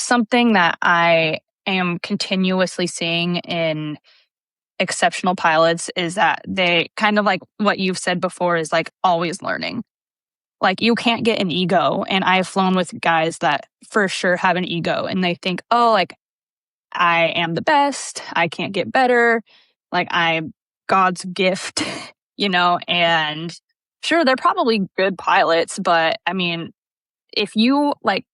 something that I am continuously seeing in exceptional pilots is that they kind of like what you've said before is like always learning. Like you can't get an ego. And I've flown with guys that for sure have an ego and they think, oh, like I am the best. I can't get better. Like I'm God's gift, and sure, they're probably good pilots. But I mean, if you like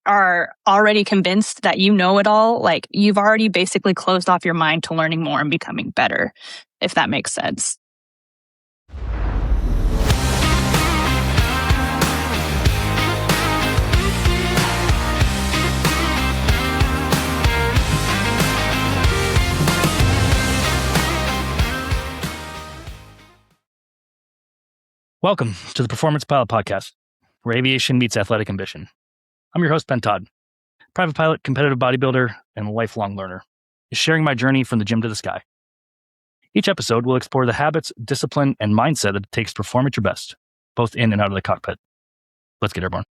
are already convinced that you know it all, like you've already basically closed off your mind to learning more and becoming better, if that makes sense. Welcome to the Performance Pilot Podcast, where aviation meets athletic ambition. I'm your host, Ben Todd, private pilot, competitive bodybuilder, and lifelong learner, sharing my journey from the gym to the sky. Each episode will explore the habits, discipline, and mindset that it takes to perform at your best, both in and out of the cockpit. Let's get airborne.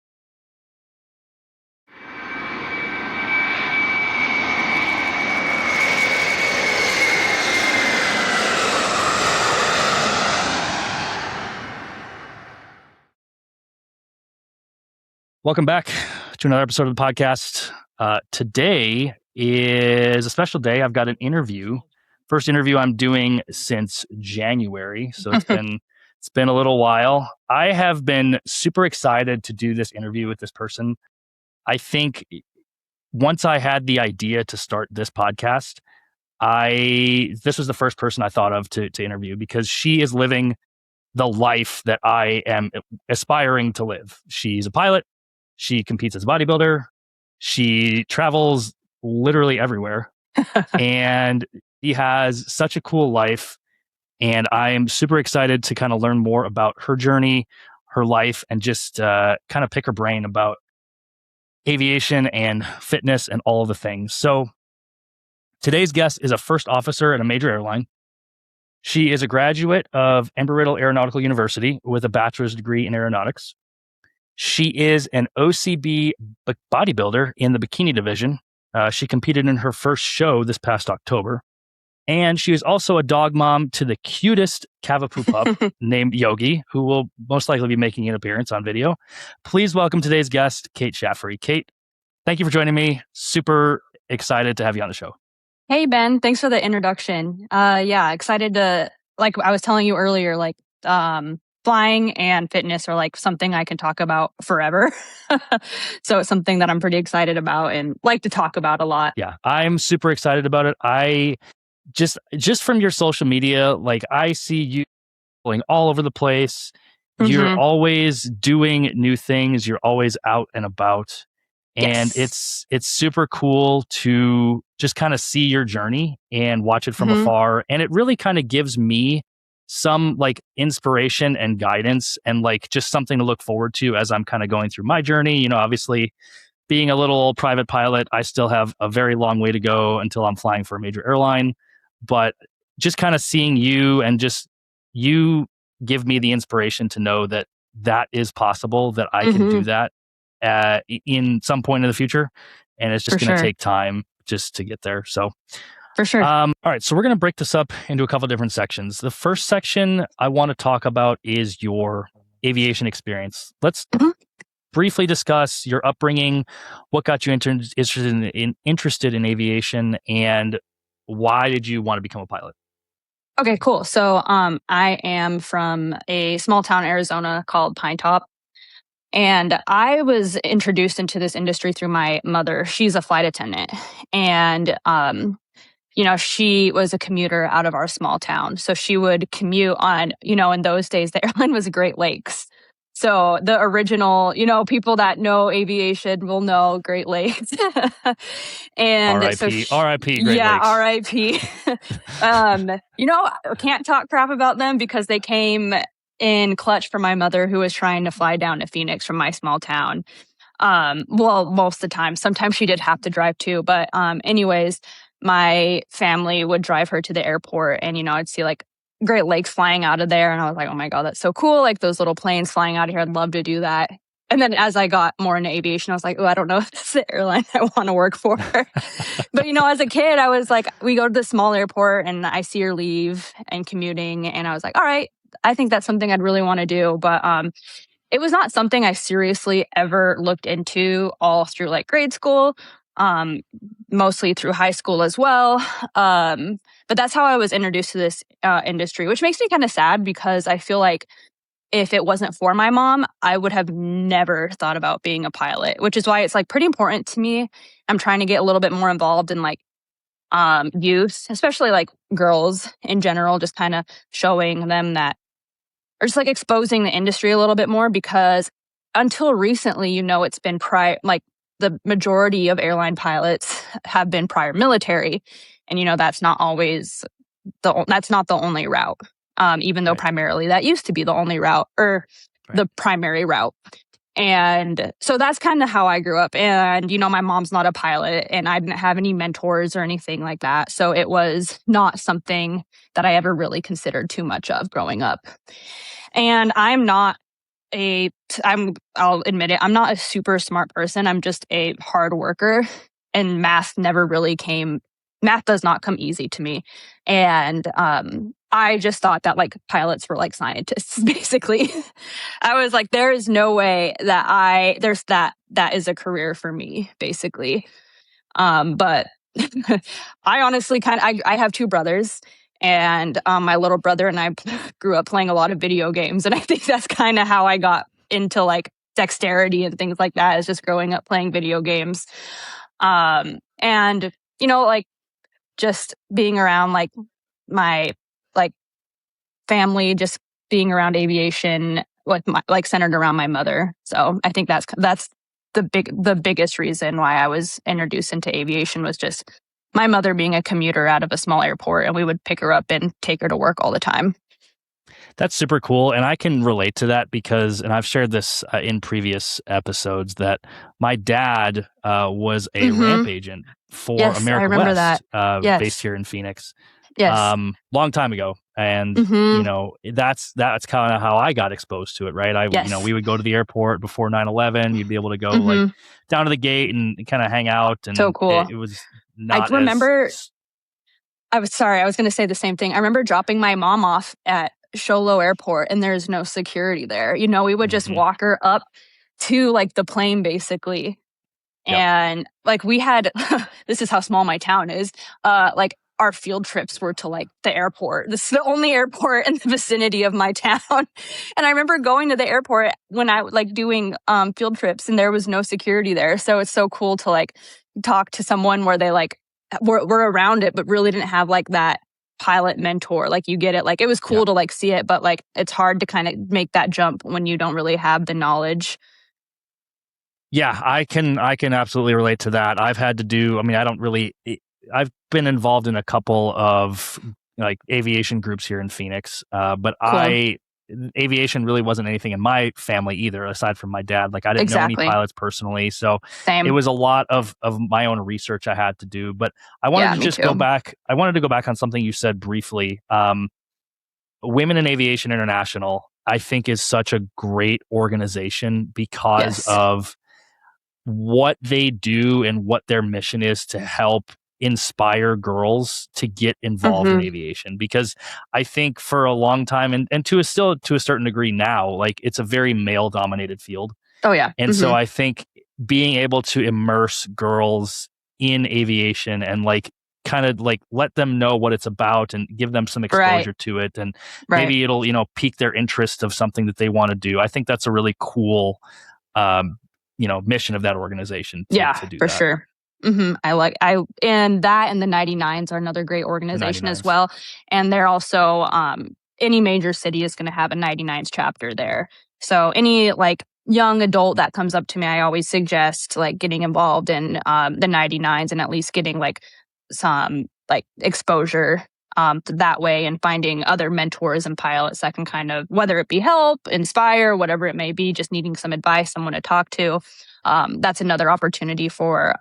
Welcome back to another episode of the podcast. Today is a special day. I've got an interview, first interview I'm doing since January. So it's been a little while. I have been super excited to do this interview with this person. I think once I had the idea to start this podcast, this was the first person I thought of to interview because she is living the life that I am aspiring to live. She's a pilot. She competes as a bodybuilder. She travels literally everywhere. And she has such a cool life. And I am super excited to kind of learn more about her journey, her life, and just kind of pick her brain about aviation and fitness and all of the things. So today's guest is a first officer at a major airline. She is a graduate of Embry-Riddle Aeronautical University with a bachelor's degree in aeronautics. She is an OCB bodybuilder in the bikini division. She competed in her first show this past October. And she is also a dog mom to the cutest Cavapoo pup named Yogi, who will most likely be making an appearance on video. Please welcome today's guest, Kait Shaffery. Kait, thank you for joining me. Super excited to have you on the show. Hey, Ben. Thanks for the introduction. Excited to, like I was telling you earlier, flying and fitness are like something I can talk about forever. So it's something that I'm pretty excited about and like to talk about a lot. Yeah, I'm super excited about it. I just from your social media, like I see you going all over the place. Mm-hmm. You're always doing new things. You're always out and about. And yes. It's super cool to just kind of see your journey and watch it from afar. And it really kind of gives me some like inspiration and guidance and like just something to look forward to as I'm kind of going through my journey. Obviously being a little private pilot, I still have a very long way to go until I'm flying for a major airline, but just kind of seeing you and just you give me the inspiration to know that that is possible, that I can do that in some point in the future. And it's just going to take time just to get there. So for sure. All right. So we're going to break this up into a couple of different sections. The first section I want to talk about is your aviation experience. Let's briefly discuss your upbringing, what got you interested in aviation, and why did you want to become a pilot? Okay, cool. So I am from a small town, Arizona called Pine Top. And I was introduced into this industry through my mother. She's a flight attendant. And she was a commuter out of our small town. So she would commute on, in those days, the airline was Great Lakes. So the original, people that know aviation will know Great Lakes. And R.I.P. R.I.P. Great yeah, Lakes. R.I.P. Can't talk crap about them because they came in clutch for my mother who was trying to fly down to Phoenix from my small town. Most of the time. Sometimes she did have to drive too. But anyways, my family would drive her to the airport and, I'd see like Great Lakes flying out of there. And I was like, oh my God, that's so cool. Like those little planes flying out of here. I'd love to do that. And then as I got more into aviation, I was like, oh, I don't know if that's the airline I want to work for. But, as a kid, I was like, we go to the small airport and I see her leave and commuting. And I was like, all right, I think that's something I'd really want to do. But it was not something I seriously ever looked into all through like grade school, mostly through high school as well. But that's how I was introduced to this industry, which makes me kind of sad because I feel like if it wasn't for my mom, I would have never thought about being a pilot, which is why it's like pretty important to me. I'm trying to get a little bit more involved in like youth, especially like girls in general, just kind of showing them that, or just like exposing the industry a little bit more, because until recently, it's been like the majority of airline pilots have been prior military, and that's not always that's not the only route. Even though primarily that used to be the only route or the primary route. And so that's kind of how I grew up. And, my mom's not a pilot and I didn't have any mentors or anything like that. So it was not something that I ever really considered too much of growing up. And I'll admit it, I'm not a super smart person. I'm just a hard worker, and math does not come easy to me. And I just thought that like pilots were like scientists, basically. I was like, there is no way that that is a career for me, basically. But I honestly I have two brothers, and my little brother and I grew up playing a lot of video games. And I think that's kind of how I got into like dexterity and things like that, is just growing up playing video games. And, like just being around like my like family, just being around aviation, like centered around my mother. So I think that's the biggest reason why I was introduced into aviation, was just my mother being a commuter out of a small airport, and we would pick her up and take her to work all the time. That's super cool. And I can relate to that because, and I've shared this in previous episodes, that my dad was a ramp agent for America West, based here in Phoenix. Yes. Long time ago. And, that's kind of how I got exposed to it, right? We would go to the airport before 9/11. You'd be able to go like down to the gate and kind of hang out. And so cool. It was not I remember, I was going to say the same thing. I remember dropping my mom off at Sholo Airport, and there's no security there. We would just walk her up to like the plane, basically. Yep. And like we had, this is how small my town is. Like our field trips were to like the airport. This is the only airport in the vicinity of my town. And I remember going to the airport when I like doing field trips, and there was no security there. So it's so cool to like talk to someone where they like were around it, but really didn't have like that pilot mentor. Like you get it. Like it was cool to like see it, but like it's hard to kind of make that jump when you don't really have the knowledge. Yeah, I can absolutely relate to that. I've been involved in a couple of like aviation groups here in Phoenix, but cool. Aviation really wasn't anything in my family either, aside from my dad. Like I didn't know any pilots personally, so It was a lot of my own research I had to do. But I wanted to go back. I wanted to go back on something you said briefly. Women in Aviation International, I think, is such a great organization because of what they do and what their mission is to help inspire girls to get involved in aviation. Because I think for a long time, and to a certain degree now, like it's a very male dominated field. Oh yeah. And so I think being able to immerse girls in aviation and like kind of like let them know what it's about and give them some exposure to it, and maybe it'll pique their interest of something that they want to do. I think that's a really cool mission of that organization to do for that. sure. And the 99s are another great organization as well. And they're also, any major city is going to have a 99s chapter there. So any like young adult that comes up to me, I always suggest like getting involved in the 99s and at least getting like some like exposure that way, and finding other mentors and pilots that can kind of, whether it be help, inspire, whatever it may be, just needing some advice, someone to talk to. That's another opportunity for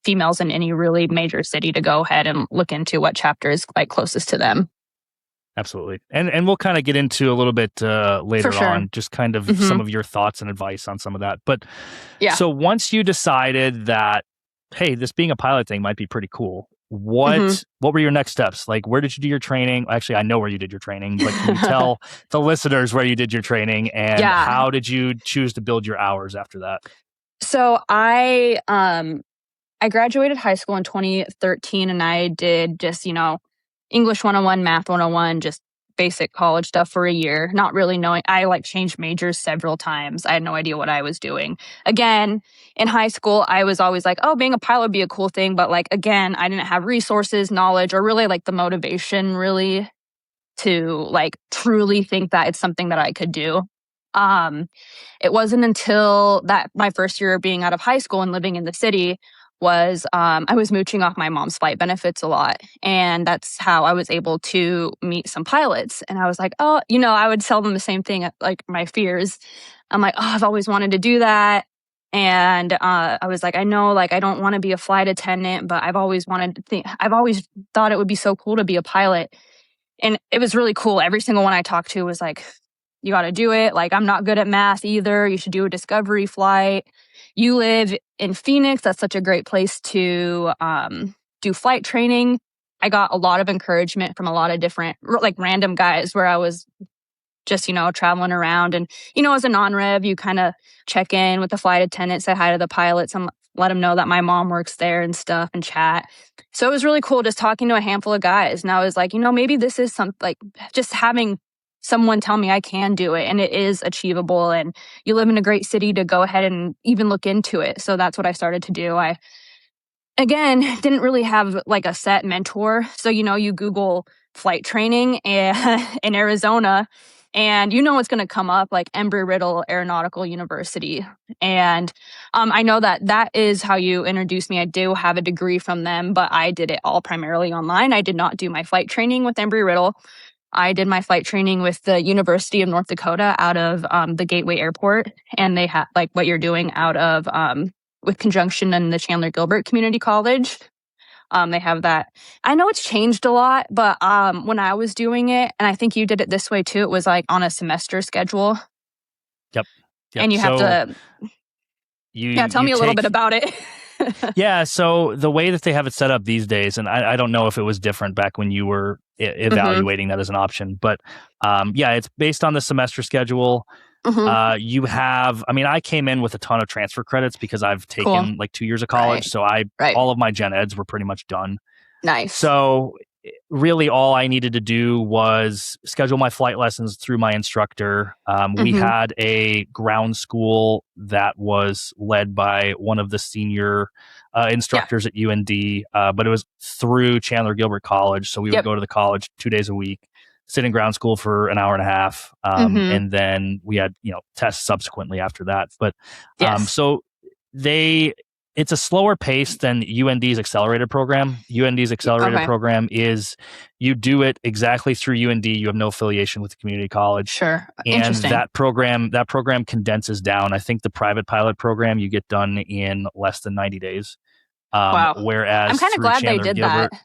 females in any really major city to go ahead and look into what chapter is like closest to them. Absolutely. And we'll kind of get into a little bit later sure. on, just kind of some of your thoughts and advice on some of that. But Yeah. so once you decided that, hey, this being a pilot thing might be pretty cool, what were your next steps? Like, where did you do your training? Actually, I know where you did your training, but can you tell the listeners where you did your training and how did you choose to build your hours after that? So I graduated high school in 2013 and I did just, English 101, math 101, just basic college stuff for a year, not really knowing. I changed majors several times. I had no idea what I was doing. Again, in high school, I was always like, oh, being a pilot would be a cool thing. But again, I didn't have resources, knowledge, or really the motivation really to truly think that it's something that I could do. It wasn't until that my first year of being out of high school and living in the city was I was mooching off my mom's flight benefits a lot. And that's how I was able to meet some pilots. And I was like, oh, I would tell them the same thing, my fears. I'm like, oh, I've always wanted to do that. And I was like, I know, I don't want to be a flight attendant, but I've always thought it would be so cool to be a pilot. And it was really cool. Every single one I talked to was like, you got to do it. I'm not good at math either. You should do a discovery flight. You live in Phoenix. That's such a great place to do flight training. I got a lot of encouragement from a lot of different, random guys where I was just, traveling around. And, as a non-rev, you kind of check in with the flight attendant, say hi to the pilots, and let them know that my mom works there and stuff and chat. So it was really cool just talking to a handful of guys. And I was like, maybe this is something just having someone tell me I can do it and it is achievable and you live in a great city to go ahead and even look into it. So that's what I started to do. I, again, didn't really have a set mentor. So, you Google flight training in Arizona and what's going to come up, Embry-Riddle Aeronautical University. And I know that is how you introduced me. I do have a degree from them, but I did it all primarily online. I did not do my flight training with Embry-Riddle. I did my flight training with the University of North Dakota out of the Gateway Airport. And they have what you're doing out of with conjunction in the Chandler Gilbert Community College. They have that. I know it's changed a lot, but when I was doing it, and I think you did it this way too, it was on a semester schedule. Yep. And you have to... tell me a little bit about it. Yeah, so the way that they have it set up these days, and I don't know if it was different back when you were evaluating that as an option, but it's based on the semester schedule. You have, I came in with a ton of transfer credits because I've taken 2 years of college, so all of my gen eds were pretty much done. Nice. So really all I needed to do was schedule my flight lessons through my instructor. We had a ground school that was led by one of the senior instructors at UND, but it was through Chandler Gilbert College. So we would go to the college 2 days a week, sit in ground school for an hour and a half. And then we had, tests subsequently after that. But so it's a slower pace than UND's accelerated program. UND's accelerated program is you do it exactly through UND. You have no affiliation with the community college. Sure. And that program condenses down. I think the private pilot program you get done in less than 90 days. Wow. Whereas I'm kind of glad Chandler they did Gilbert, that.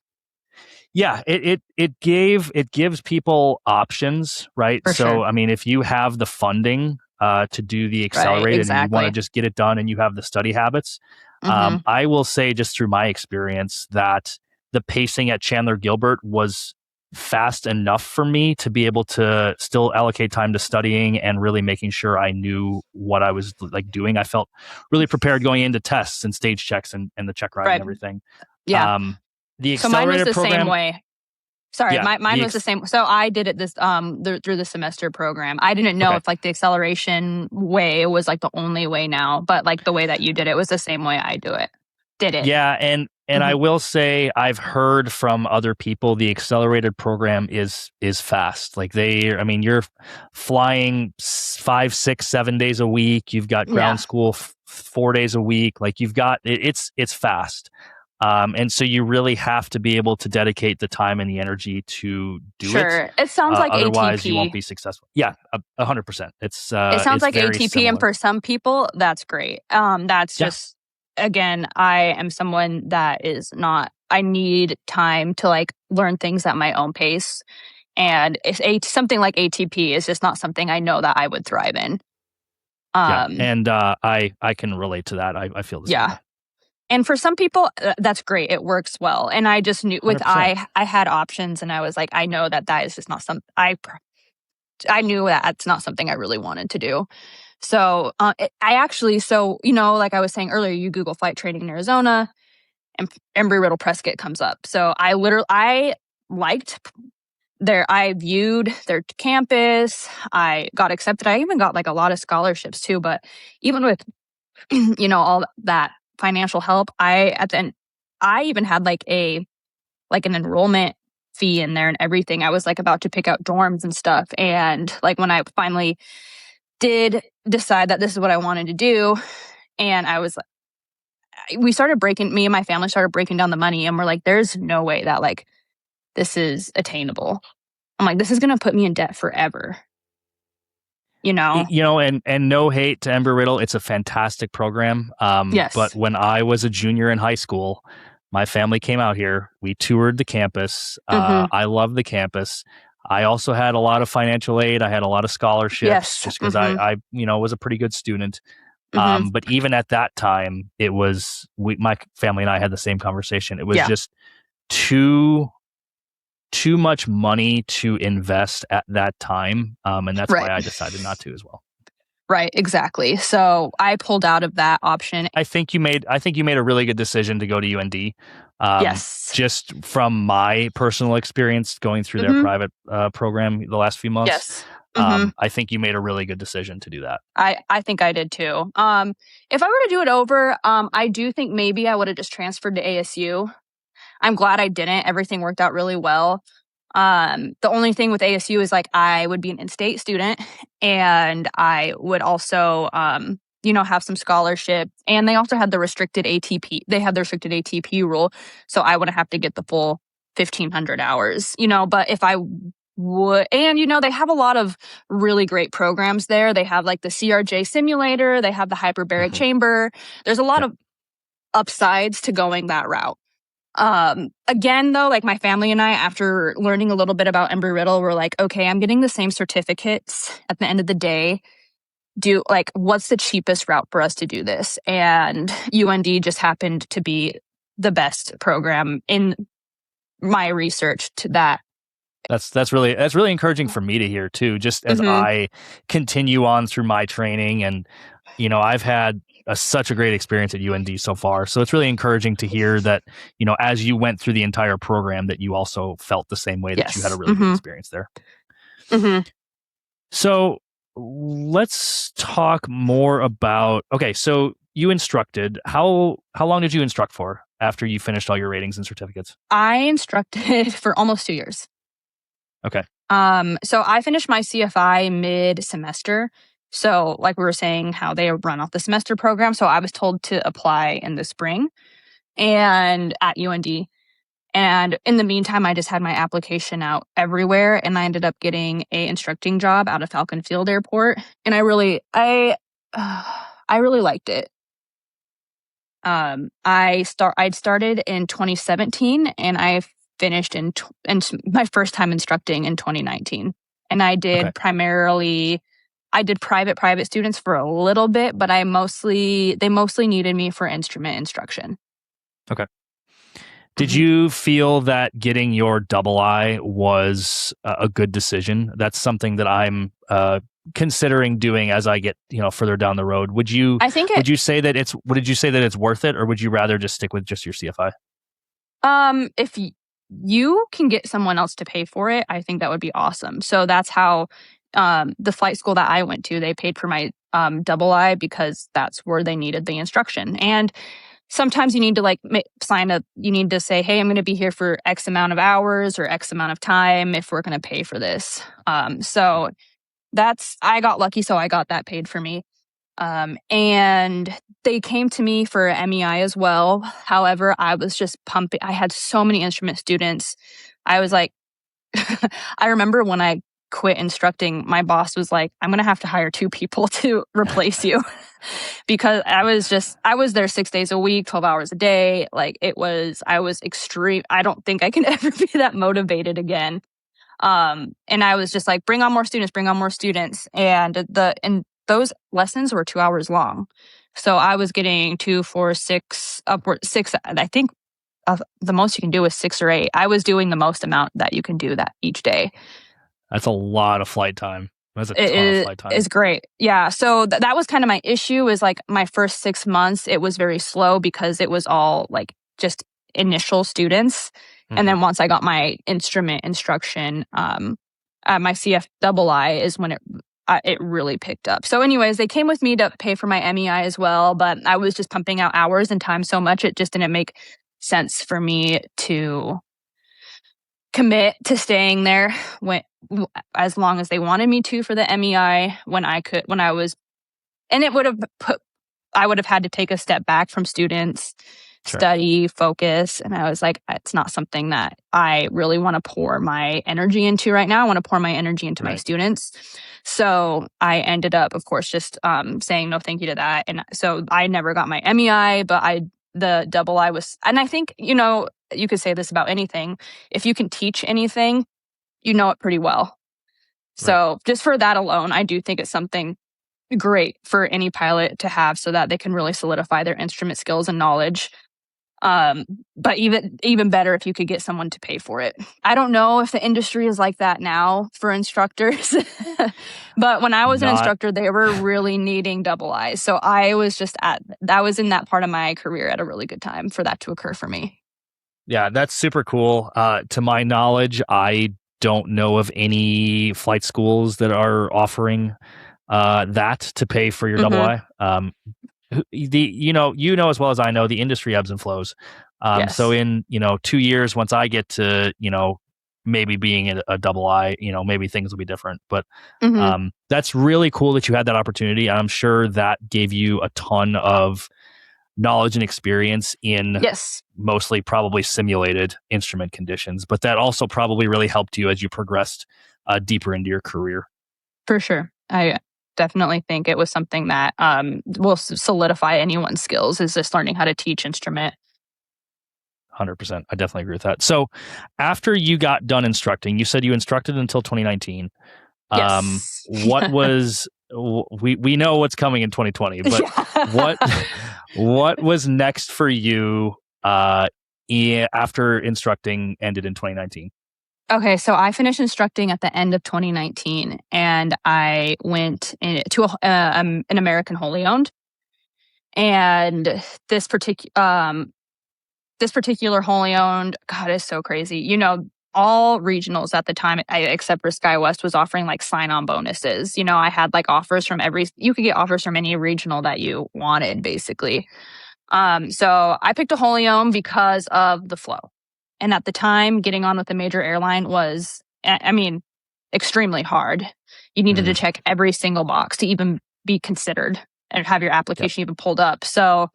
Yeah, it gives people options, right? So if you have the funding to do the accelerated and you want to just get it done and you have the study habits, I will say just through my experience that the pacing at Chandler Gilbert was fast enough for me to be able to still allocate time to studying and really making sure I knew what I was doing. I felt really prepared going into tests and stage checks and the check ride and everything. Yeah. The accelerated program, same way. Sorry, mine was the same. So I did it through the semester program. I didn't know if the acceleration way was the only way now, but the way that you did it was the same way I did it. Yeah, and I will say I've heard from other people the accelerated program is fast. You're flying 5, 6, 7 days a week. You've got ground school 4 days a week. You've got it's fast. And so you really have to be able to dedicate the time and the energy to do it. Sure. It sounds like otherwise ATP. You won't be successful. Yeah, 100%. It sounds like ATP, similar. And for some people, that's great. That's just, again, I am someone that is not, I need time to learn things at my own pace. And something like ATP is just not something I know that I would thrive in. And I can relate to that. I feel the same way. And for some people, that's great. It works well. And I just knew 100%. I had options, and I was like, I know that is just not something I knew that that's not something I really wanted to do. So like I was saying earlier, you Google flight training in Arizona, and Embry-Riddle Prescott comes up. So I liked I viewed their campus. I got accepted. I even got like a lot of scholarships too. But even with, all that financial help, I even had like an enrollment fee in there and everything. I was like about to pick out dorms and stuff. And like when I finally did decide that this is what I wanted to do, and me and my family started breaking down the money, and we're like, there's no way that like this is attainable. I'm like, this is going to put me in debt forever. And no hate to Embry-Riddle. It's a fantastic program. Yes. But when I was a junior in high school, my family came out here. We toured the campus. I love the campus. I also had a lot of financial aid. I had a lot of scholarships just because I was a pretty good student. But even at that time, it was my family and I had the same conversation. It was just too much money to invest at that time. And that's why I decided not to as well. Right, exactly. So I pulled out of that option. I think you made a really good decision to go to UND. Yes. Just from my personal experience going through their private program the last few months. Yes. I think you made a really good decision to do that. I think I did too. If I were to do it over, I do think maybe I would have just transferred to ASU. I'm glad I didn't. Everything worked out really well. The only thing with ASU is like I would be an in-state student, and I would also, have some scholarship. And they also had the restricted ATP. They had the restricted ATP rule, so I wouldn't have to get the full 1,500 hours. But if I would, and they have a lot of really great programs there. They have like the CRJ simulator. They have the hyperbaric chamber. There's a lot of upsides to going that route. Again, though, like my family and I, after learning a little bit about Embry-Riddle, we're like, okay, I'm getting the same certificates at the end of the day. What's the cheapest route for us to do this? And UND just happened to be the best program in my research to that. That's really encouraging for me to hear too, just as I continue on through my training. And, I've had such a great experience at UND so far. So it's really encouraging to hear that, as you went through the entire program, that you also felt the same way, that you had a really good experience there. So let's talk more about, so you instructed. How long did you instruct for after you finished all your ratings and certificates? I instructed for almost 2 years. Okay. So I finished my CFI mid-semester. So like we were saying, how they run off the semester program. So I was told to apply in the spring and at UND. And in the meantime, I just had my application out everywhere, and I ended up getting a instructing job out of Falcon Field Airport. And I really liked it. I'd started in 2017, and I finished in my first time instructing in 2019. And I did I did private students for a little bit, but they mostly needed me for instrument instruction. Okay. Did you feel that getting your double I was a good decision? That's something that I'm considering doing as I get further down the road. Would you say that it's worth it, or would you rather just stick with just your CFI? If you can get someone else to pay for it, I think that would be awesome. So that's how the flight school that I went to, they paid for my double I because that's where they needed the instruction. And sometimes you need to you need to say, hey, I'm going to be here for X amount of hours or X amount of time if we're going to pay for this. So I got lucky. So I got that paid for me. And they came to me for MEI as well. However, I was just pumping. I had so many instrument students. I was like, I remember when I quit instructing, my boss was like, I'm going to have to hire 2 people to replace you because I was there 6 days a week, 12 hours a day. I was extreme. I don't think I can ever be that motivated again. And I was just like, bring on more students, bring on more students. And those lessons were 2 hours long. So I was getting 2, 4, 6, upward 6. I think the most you can do is 6 or 8. I was doing the most amount that you can do that each day. That's a lot of flight time. That's a ton of flight time. It's great. Yeah. So that was kind of my issue, is like my first 6 months, it was very slow because it was all like just initial students. Mhm. And then once I got my instrument instruction, my CFII is when it really picked up. So anyways, they came with me to pay for my MEI as well, but I was just pumping out hours and time so much, it just didn't make sense for me to commit to staying there as long as they wanted me to for the MEI I would have had to take a step back from students, Sure. study, focus. And I was like, it's not something that I really want to pour my energy into right now. I want to pour my energy into my students. So I ended up, of course, just saying no thank you to that. And so I never got my MEI, but the II was, and I think, you could say this about anything. If you can teach anything, you know it pretty well. So just for that alone, I do think it's something great for any pilot to have so that they can really solidify their instrument skills and knowledge. But even better if you could get someone to pay for it. I don't know if the industry is like that now for instructors, but when I was an instructor, they were really needing IIs. So I was in that part of my career at a really good time for that to occur for me. Yeah, that's super cool. To my knowledge, I don't know of any flight schools that are offering that to pay for your II. You know as well as I know, the industry ebbs and flows. Yes. So in 2 years, once I get to maybe being a II, maybe things will be different. But that's really cool that you had that opportunity. I'm sure that gave you a ton of knowledge and experience in mostly probably simulated instrument conditions, but that also probably really helped you as you progressed deeper into your career. For sure. I definitely think it was something that will solidify anyone's skills, is just learning how to teach instrument. 100%. I definitely agree with that. So after you got done instructing, you said you instructed until 2019. Yes. What was we know what's coming in 2020, but what was next for you after instructing ended in 2019? Okay, so I finished instructing at the end of 2019, and I went to an American wholly owned, and this particular wholly owned, God, is so crazy. All regionals at the time, except for SkyWest, was offering like sign-on bonuses. I had like offers from you could get offers from any regional that you wanted, basically. So I picked a wholly owned because of the flow. And at the time, getting on with a major airline was, extremely hard. You needed to check every single box to even be considered and have your application even pulled up. So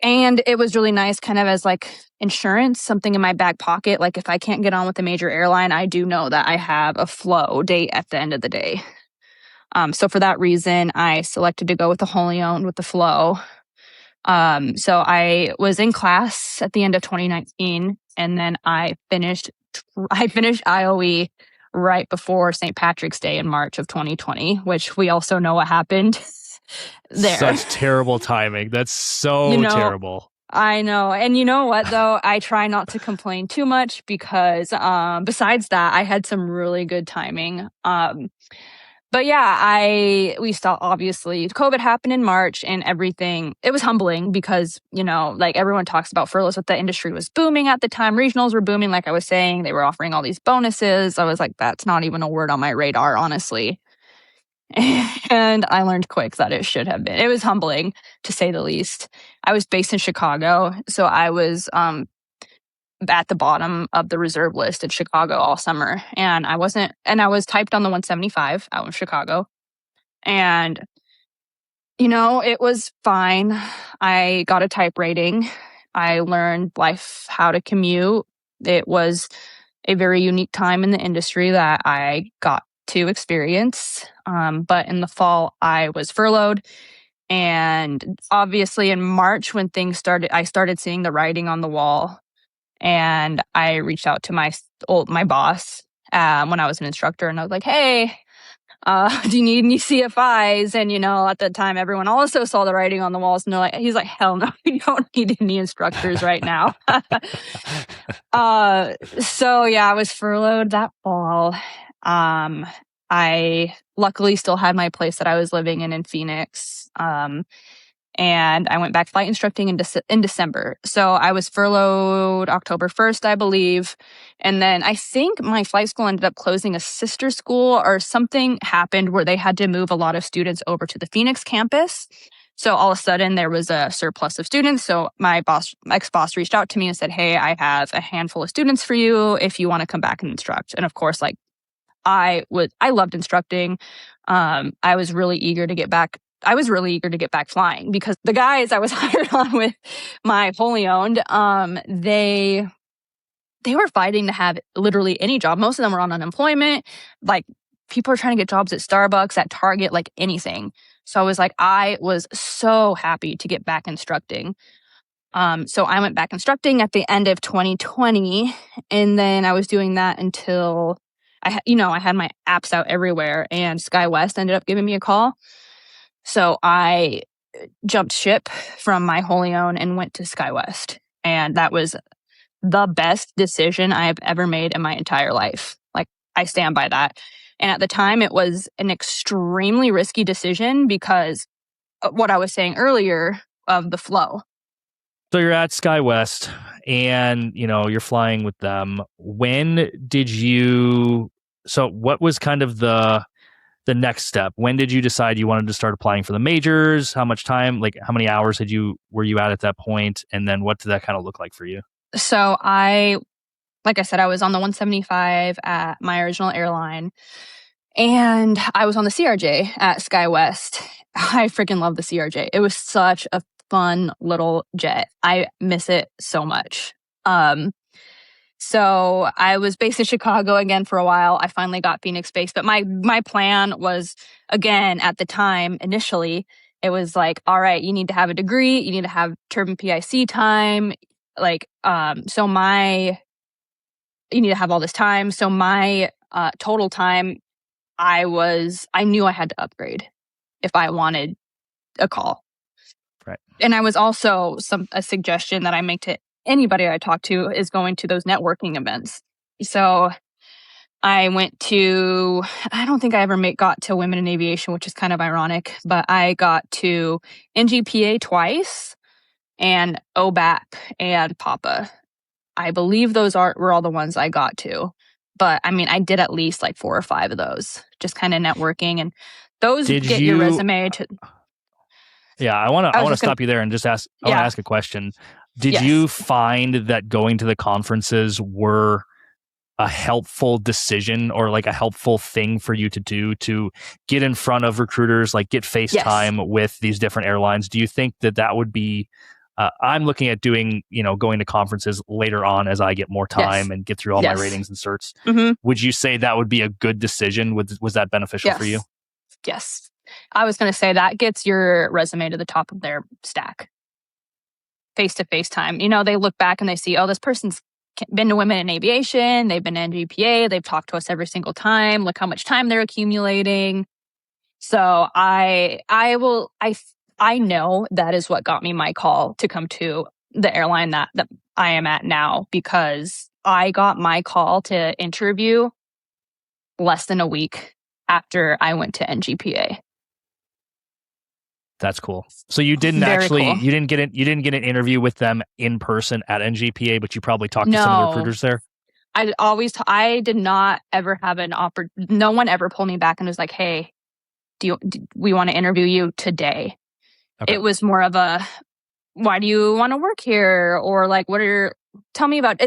and it was really nice kind of as like insurance, something in my back pocket. Like if I can't get on with a major airline, I do know that I have a flow date at the end of the day. So for that reason, I selected to go with the wholly owned with the flow. So I was in class at the end of 2019, and then I finished IOE right before St. Patrick's Day in March of 2020, which we also know what happened there. Such terrible timing. That's so terrible. I know. And you know what, though? I try not to complain too much because besides that, I had some really good timing. But yeah, we saw, obviously, COVID happened in March and everything. It was humbling because, like everyone talks about furloughs, but the industry was booming at the time. Regionals were booming, like I was saying. They were offering all these bonuses. I was like, that's not even a word on my radar, honestly. And I learned quick that it should have been. It was humbling, to say the least. I was based in Chicago, so I was at the bottom of the reserve list in Chicago all summer. And I was typed on the 175 out in Chicago. And, it was fine. I got a type rating. I learned how to commute. It was a very unique time in the industry that I got to experience. But in the fall, I was furloughed. And obviously in March, when things started, I started seeing the writing on the wall And I reached out to my boss when I was an instructor, and I was like, hey, do you need any CFIs? And, at the time, everyone also saw the writing on the walls. And he's like, hell no, we don't need any instructors right now. So yeah, I was furloughed that fall. I luckily still had my place that I was living in Phoenix. And I went back flight instructing in December. So I was furloughed October 1st, I believe. And then I think my flight school ended up closing a sister school, or something happened where they had to move a lot of students over to the Phoenix campus. So all of a sudden there was a surplus of students. So my ex-boss reached out to me and said, hey, I have a handful of students for you if you want to come back and instruct. And of course, I loved instructing. I was really eager to get back. I was really eager to get back flying because the guys I was hired on with my wholly owned, they were fighting to have literally any job. Most of them were on unemployment. Like, people are trying to get jobs at Starbucks, at Target, like anything. So I was so happy to get back instructing. So I went back instructing at the end of 2020, and then I was doing that until I had my apps out everywhere, and SkyWest ended up giving me a call. So I jumped ship from my wholly owned and went to SkyWest. And that was the best decision I have ever made in my entire life. Like, I stand by that. And at the time, it was an extremely risky decision because of what I was saying earlier of the flow. So you're at SkyWest and, you're flying with them. So what was kind of the next step? When did you decide you wanted to start applying for the majors? How much time, how many hours were you at that point? And then what did that kind of look like for you? So like I said, I was on the 175 at my original airline, and I was on the CRJ at SkyWest. I freaking love the CRJ. It was such a fun little jet. I miss it so much. So I was based in Chicago again for a while. I finally got Phoenix based, but my plan was, again, at the time, initially, it was like, all right, you need to have a degree, you need to have turbine PIC time, you need to have all this time. So my total time, I knew I had to upgrade if I wanted a call. Right. And I was also a suggestion that I make to anybody I talk to is going to those networking events. So I went to, I don't think I ever got to Women in Aviation, which is kind of ironic, but I got to NGPA twice and OBAP and PAPA. I believe those were all the ones I got to. But I mean, I did at least 4 or 5 of those, just kind of networking, and those get your resume to. Yeah, I want to stop you there and just ask. I want to ask a question. Did you find that going to the conferences were a helpful decision or a helpful thing for you to do to get in front of recruiters, get face time with these different airlines? Do you think that would be? I'm looking at doing, going to conferences later on as I get more time and get through all my ratings and certs. Mm-hmm. Would you say that would be a good decision? Was that beneficial for you? Yes. I was going to say that gets your resume to the top of their stack. Face-to-face time. They look back and they see, oh, this person's been to Women in Aviation, they've been to NGPA, they've talked to us every single time, look how much time they're accumulating. So I know that is what got me my call to come to the airline that I am at now, because I got my call to interview less than a week after I went to NGPA. That's cool. So you didn't you didn't get an interview with them in person at NGPA, but you probably talked to some of the recruiters there. I did not ever have an offer. No one ever pulled me back and was like, "Hey, we want to interview you today?" Okay. It was more of a, "Why do you want to work here?" Or tell me about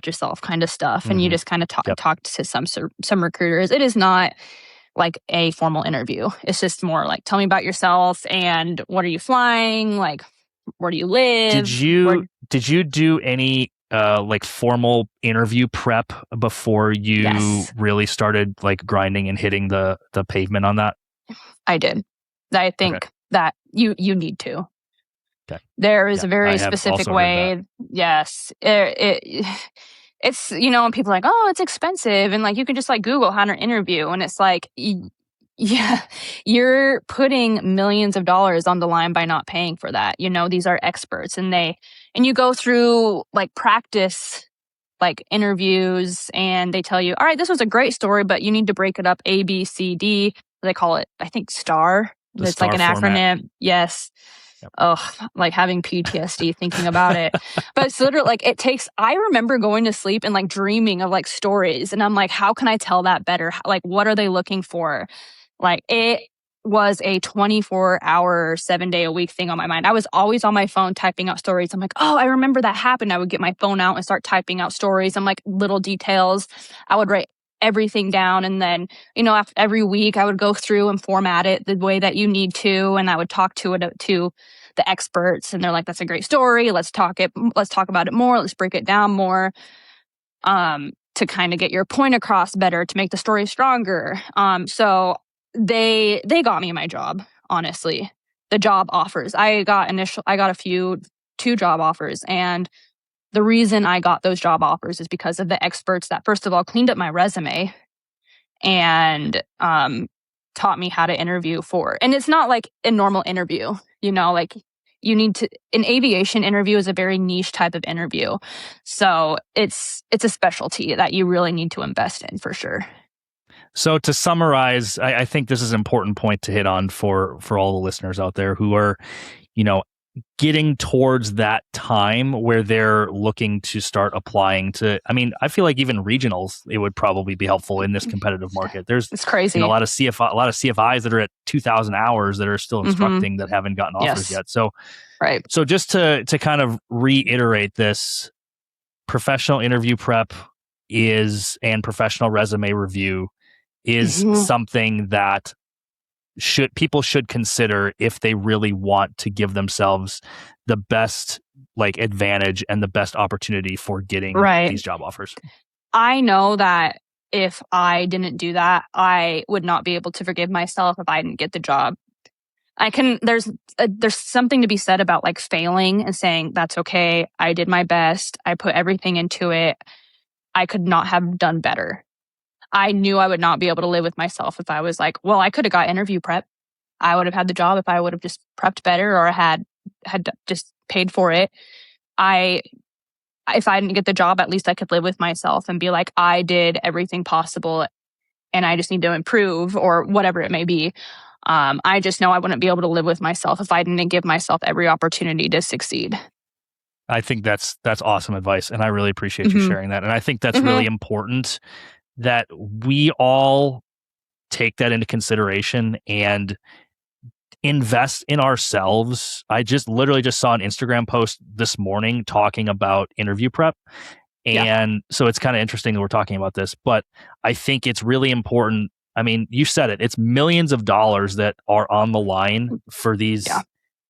yourself kind of stuff. Mm-hmm. And you just kind of talk to some recruiters. It is not like a formal interview. It's just more tell me about yourself and what are you flying? Where do you live? Did you do any formal interview prep before you really started grinding and hitting the pavement on that? I did. I think that you need to. Okay. There is a very specific way. Yes. It's, and people are like, oh, it's expensive. And like, you can just like Google how to interview. And it's like, yeah, you're putting millions of dollars on the line by not paying for that. These are experts and you go through like practice, like interviews, and they tell you, all right, this was a great story, but you need to break it up A, B, C, D. They call it, I think, STAR. It's like an format. acronym. Yes. Yep. Oh, like having PTSD thinking about it. But it's literally like I remember going to sleep and like dreaming of like stories. And I'm like, how can I tell that better? Like, what are they looking for? Like, it was a 24-hour, 7-day-a-week thing on my mind. I was always on my phone typing out stories. I'm like, oh, I remember that happened. I would get my phone out and start typing out stories. I'm like, little details. I would write everything down. And then, after every week I would go through and format it the way that you need to. And I would talk to the experts, and they're like, that's a great story. Let's talk about it more. Let's break it down more. To kind of get your point across better, to make the story stronger. So they got me my job, honestly. The job offers. I got 2 job offers. And the reason I got those job offers is because of the experts that, first of all, cleaned up my resume and taught me how to interview for. And it's not like a normal interview, like you need to. An aviation interview is a very niche type of interview, so it's a specialty that you really need to invest in for sure. So to summarize, I think this is an important point to hit on for all the listeners out there who are, getting towards that time where they're looking to start applying to. I mean, I feel like even regionals, it would probably be helpful in this competitive market. It's crazy. A lot of CFIs that are at 2,000 hours that are still instructing that haven't gotten offers yet. So, right. So just to kind of reiterate this, professional interview prep and professional resume review is something that people should consider if they really want to give themselves the best like advantage and the best opportunity for getting these job offers. I know that if I didn't do that, I would not be able to forgive myself if I didn't get the job. There's something to be said about like failing and saying that's okay. I did my best. I put everything into it. I could not have done better. I knew I would not be able to live with myself if I was like, well, I could have got interview prep. I would have had the job if I would have just prepped better or had just paid for it. If I didn't get the job, at least I could live with myself and be like, I did everything possible and I just need to improve or whatever it may be. I just know I wouldn't be able to live with myself if I didn't give myself every opportunity to succeed. I think that's awesome advice. And I really appreciate you sharing that. And I think that's really important that we all take that into consideration and invest in ourselves. I literally just saw an Instagram post this morning talking about interview prep. And so it's kind of interesting that we're talking about this, but I think it's really important. I mean, you said it, it's millions of dollars that are on the line for these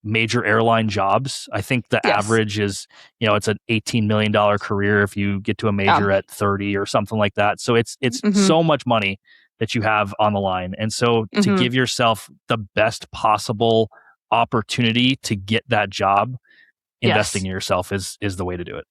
major airline jobs. I think the average is, it's an $18 million career if you get to a major at 30 or something like that. So it's so much money that you have on the line. And so to give yourself the best possible opportunity to get that job, investing in yourself is the way to do it.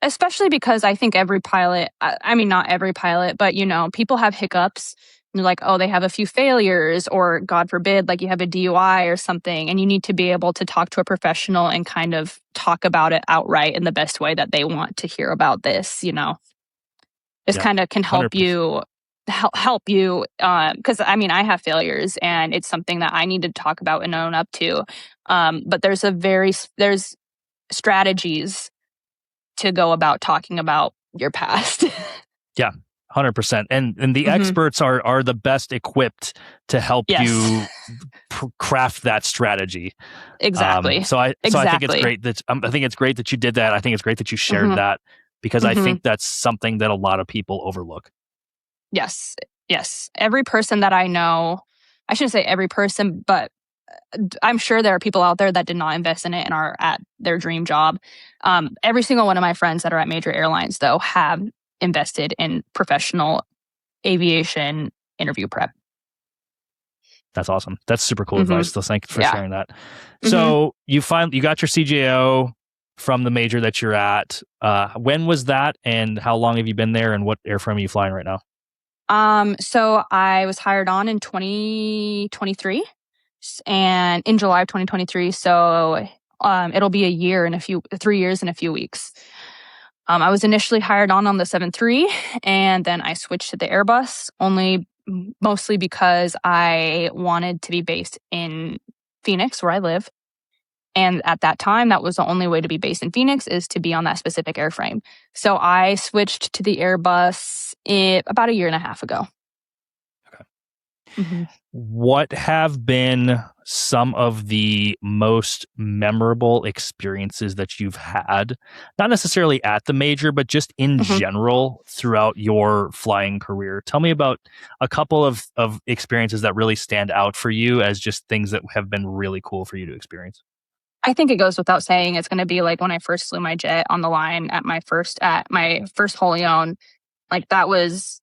Especially because I think every pilot, I mean, not every pilot, but people have hiccups. You're like, oh, they have a few failures, or God forbid, like you have a DUI or something, and you need to be able to talk to a professional and kind of talk about it outright in the best way that they want to hear about this. This kind of can help 100%. You. Help you because I mean I have failures and it's something that I need to talk about and own up to, but there's strategies to go about talking about your past. 100%. And the experts are the best equipped to help you craft that strategy. Exactly. So I think it's great that you did that. I think it's great that you shared that because I think that's something that a lot of people overlook. Yes. Every person that I know, I shouldn't say every person, but I'm sure there are people out there that did not invest in it and are at their dream job. Every single one of my friends that are at major airlines, though, have invested in professional aviation interview prep. That's awesome. That's super cool advice. So thank you for sharing that. So you got your CJO. from the major that you're at. When was that, and how long have you been there, and what airframe are you flying right now? So I was hired on in 2023 and in July of 2023. So it'll be 3 years in a few weeks. I was initially hired on the 7-3, and then I switched to the Airbus mostly because I wanted to be based in Phoenix, where I live. And at that time, that was the only way to be based in Phoenix, is to be on that specific airframe. So I switched to the Airbus about a year and a half ago. Okay. Mm-hmm. What have been some of the most memorable experiences that you've had, not necessarily at the major, but just in general throughout your flying career? Tell me about a couple of experiences that really stand out for you as just things that have been really cool for you to experience. I think it goes without saying, it's going to be like when I first flew my jet on the line at my first wholly owned. Like that was,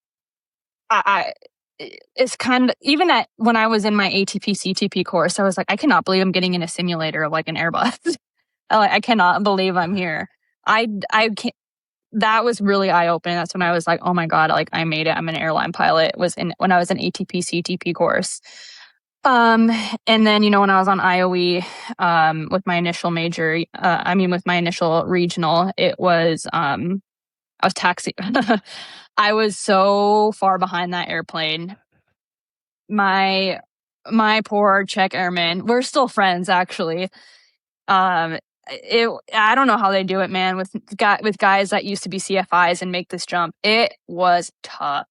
it's kind of, even when I was in my ATP CTP course, I was like, I cannot believe I'm getting in a simulator of like an Airbus. I cannot believe I'm here. I can't. That was really eye opening. That's when I was like, oh my God, like I made it. I'm an airline pilot. When I was in ATP CTP course. And then, when I was on IOE, with my initial major, with my initial regional, it was, I was taxiing. I was so far behind that airplane. My poor Czech airman, we're still friends actually. I don't know how they do it, man, with guys that used to be CFIs and make this jump. It was tough.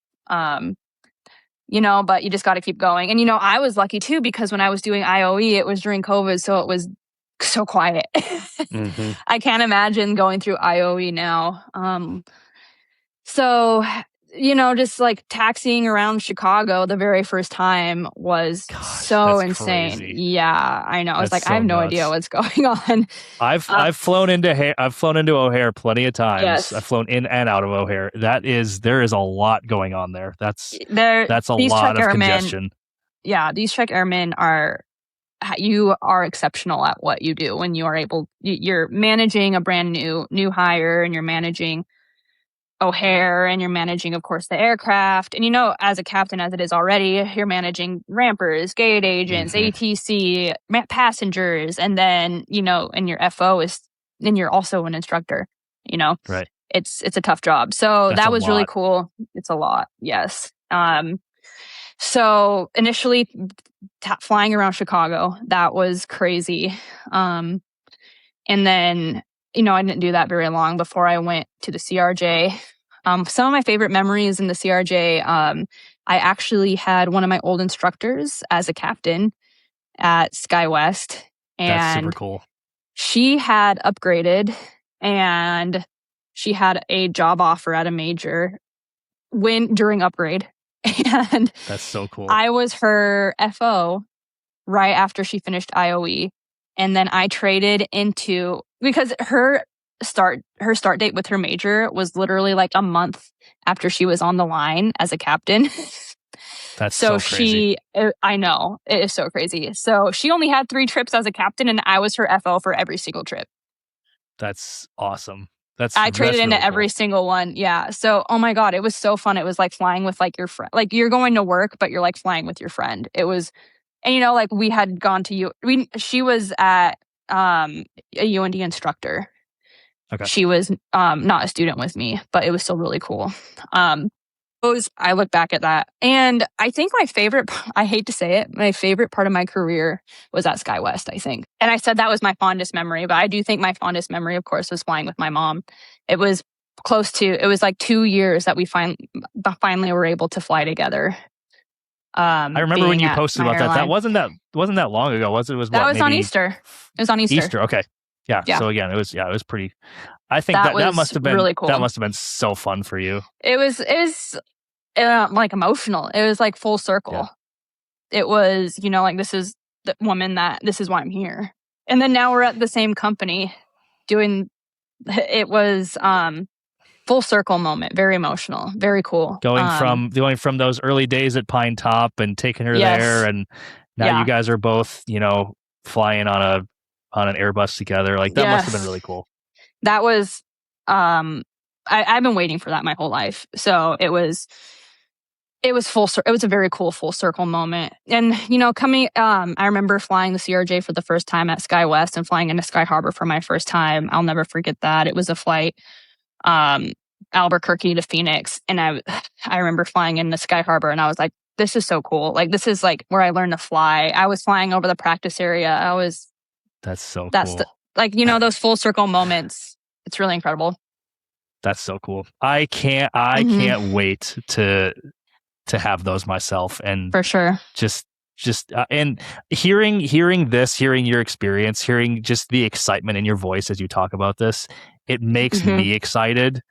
But you just got to keep going. And, I was lucky too, because when I was doing IOE, it was during COVID. So it was so quiet. I can't imagine going through IOE now. So, just like taxiing around Chicago the very first time was so insane. Crazy. Yeah, I know. I was like, I have no idea what's going on. I've flown into O'Hare plenty of times. Yes. I've flown in and out of O'Hare. There is a lot going on there. That's a lot of congestion. Yeah, these Czech airmen you are exceptional at what you do when you are you're managing a brand new hire, and you're managing O'Hare, and you're managing, of course, the aircraft. And, as a captain, as it is already, you're managing rampers, gate agents, ATC, passengers. And then, and your FO and you're also an instructor, Right. It's a tough job. So that was really cool. It's a lot. Yes. So initially flying around Chicago, that was crazy. And then, I didn't do that very long before I went to the CRJ. Some of my favorite memories in the CRJ, I actually had one of my old instructors as a captain at SkyWest. And that's super cool. She had upgraded, and she had a job offer at a major during upgrade. And that's so cool. I was her FO right after she finished IOE. And then I traded because her start date with her major was literally like a month after she was on the line as a captain. That's so crazy. I know, it is so crazy. So she only had 3 trips as a captain, and I was her FO for every single trip. That's awesome. I traded into really every single one. Yeah. So, oh my God, it was so fun. It was like flying with like your friend. Like you're going to work, but you're like flying with your friend. It was, and like we had gone to she was at a UND instructor. Okay. She was not a student with me, but it was still really cool. I look back at that, and I think my favorite, I hate to say it, my favorite part of my career was at SkyWest, I think. And I said that was my fondest memory, but I do think my fondest memory, of course, was flying with my mom. It was like 2 years that we finally were able to fly together. I remember when you posted about that. That wasn't that long ago, was it? That was on Easter. It was on Easter. Easter, okay. Yeah. So again, it was pretty. I think that must have been really cool. That must have been so fun for you. It was like emotional. It was like full circle. Yeah. It was, like this is the woman this is why I'm here. And then now we're at the same company doing. It was full circle moment, very emotional, very cool. Going from those early days at Pine Top and taking her there, and now you guys are both, flying on an Airbus together. Like that must have been really cool. that was, I've been waiting for that my whole life. So it was it was a very cool full circle moment. And, I remember flying the CRJ for the first time at SkyWest and flying into Sky Harbor for my first time. I'll never forget that. It was a flight, Albuquerque to Phoenix. And I remember flying into Sky Harbor and I was like, this is so cool. Like, this is like where I learned to fly. I was flying over the practice area. That's so cool. Those full circle moments. It's really incredible. That's so cool. I can't wait to have those myself, and for sure. Just and hearing your experience, hearing just the excitement in your voice as you talk about this, it makes me excited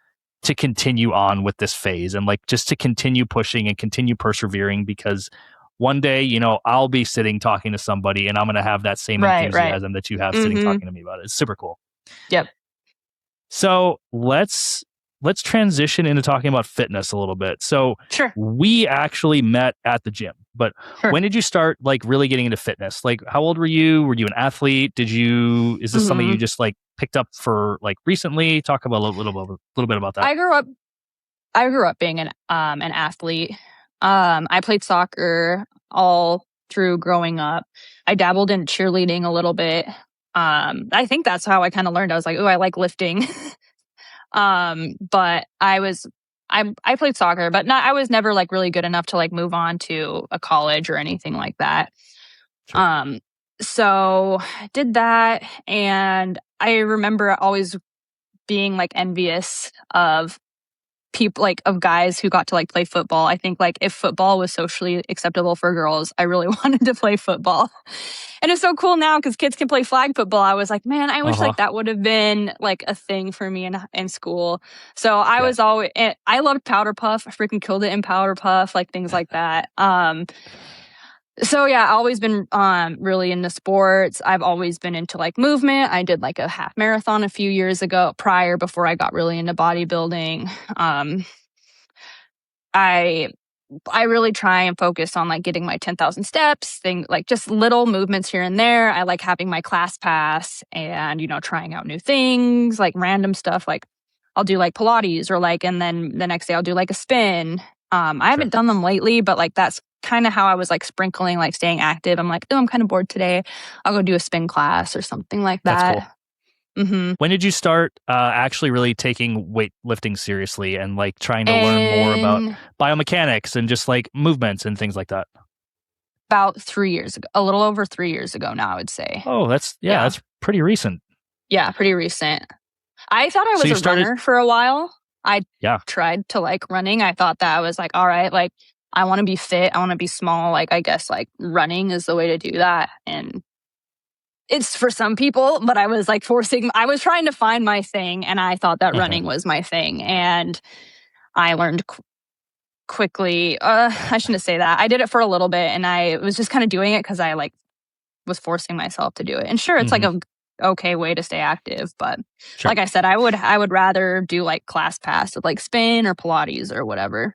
to continue on with this phase and like just to continue pushing and continue persevering, because one day, I'll be sitting talking to somebody and I'm going to have that same enthusiasm that you have sitting talking to me about it. It's super cool. Yep. So let's transition into talking about fitness a little bit. So sure. We actually met at the gym, but when did you start like really getting into fitness? Like, how old were you? Were you an athlete? Is this something you just like picked up for like recently? Talk about a little bit about that. I grew up being an athlete. I played soccer all through growing up. I dabbled in cheerleading a little bit. I think that's how I kind of learned. I was like, oh, I like lifting. But I played soccer, but I was never like really good enough to like move on to a college or anything like that. Sure. So did that. And I remember always being like envious of people, like of guys who got to like play football. I think like if football was socially acceptable for girls, I really wanted to play football. And it's so cool now because kids can play flag football. I was like, man, I wish like that would have been like a thing for me in school. So I was always, I loved Powder Puff. I freaking killed it in Powder Puff, like things like that. So yeah, I've always been really into sports. I've always been into like movement. I did like a half marathon a few years ago before I got really into bodybuilding. I really try and focus on like getting my 10,000 steps, things like just little movements here and there. I like having my class pass and, trying out new things, like random stuff. Like I'll do like Pilates or like, and then the next day I'll do like a spin. I haven't done them lately, but like that's kind of how I was like sprinkling, like staying active. I'm like, oh, I'm kind of bored today. I'll go do a spin class or something like that. That's cool. When did you start actually really taking weightlifting seriously and like trying to learn more about biomechanics and just like movements and things like that? About 3 years ago, a little over 3 years ago now, I would say. Oh, that's pretty recent. Yeah, pretty recent. I thought I was a runner for a while. I tried to like running. I thought that I was like, all right, like I want to be fit. I want to be small. Like, I guess like running is the way to do that. And it's for some people, but I was like I was trying to find my thing and I thought that running was my thing. And I learned quickly, I shouldn't say that. I did it for a little bit and I was just kind of doing it because I like was forcing myself to do it. And sure, it's like a okay way to stay active. But like I said, I would rather do like class pass with like spin or Pilates or whatever.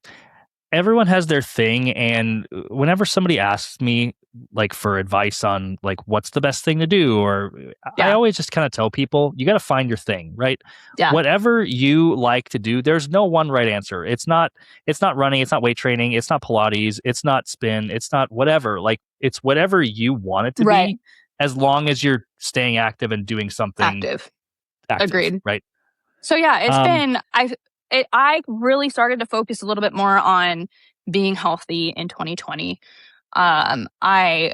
Everyone has their thing, and whenever somebody asks me like for advice on like what's the best thing to do, or I always just kind of tell people you got to find your thing, right? Yeah. Whatever you like to do, there's no one right answer. It's not running, it's not weight training, it's not Pilates, it's not spin, it's not whatever. Like it's whatever you want it to be, as long as you're staying active and doing something active. Agreed. Right. So yeah, it's been I really started to focus a little bit more on being healthy in 2020. I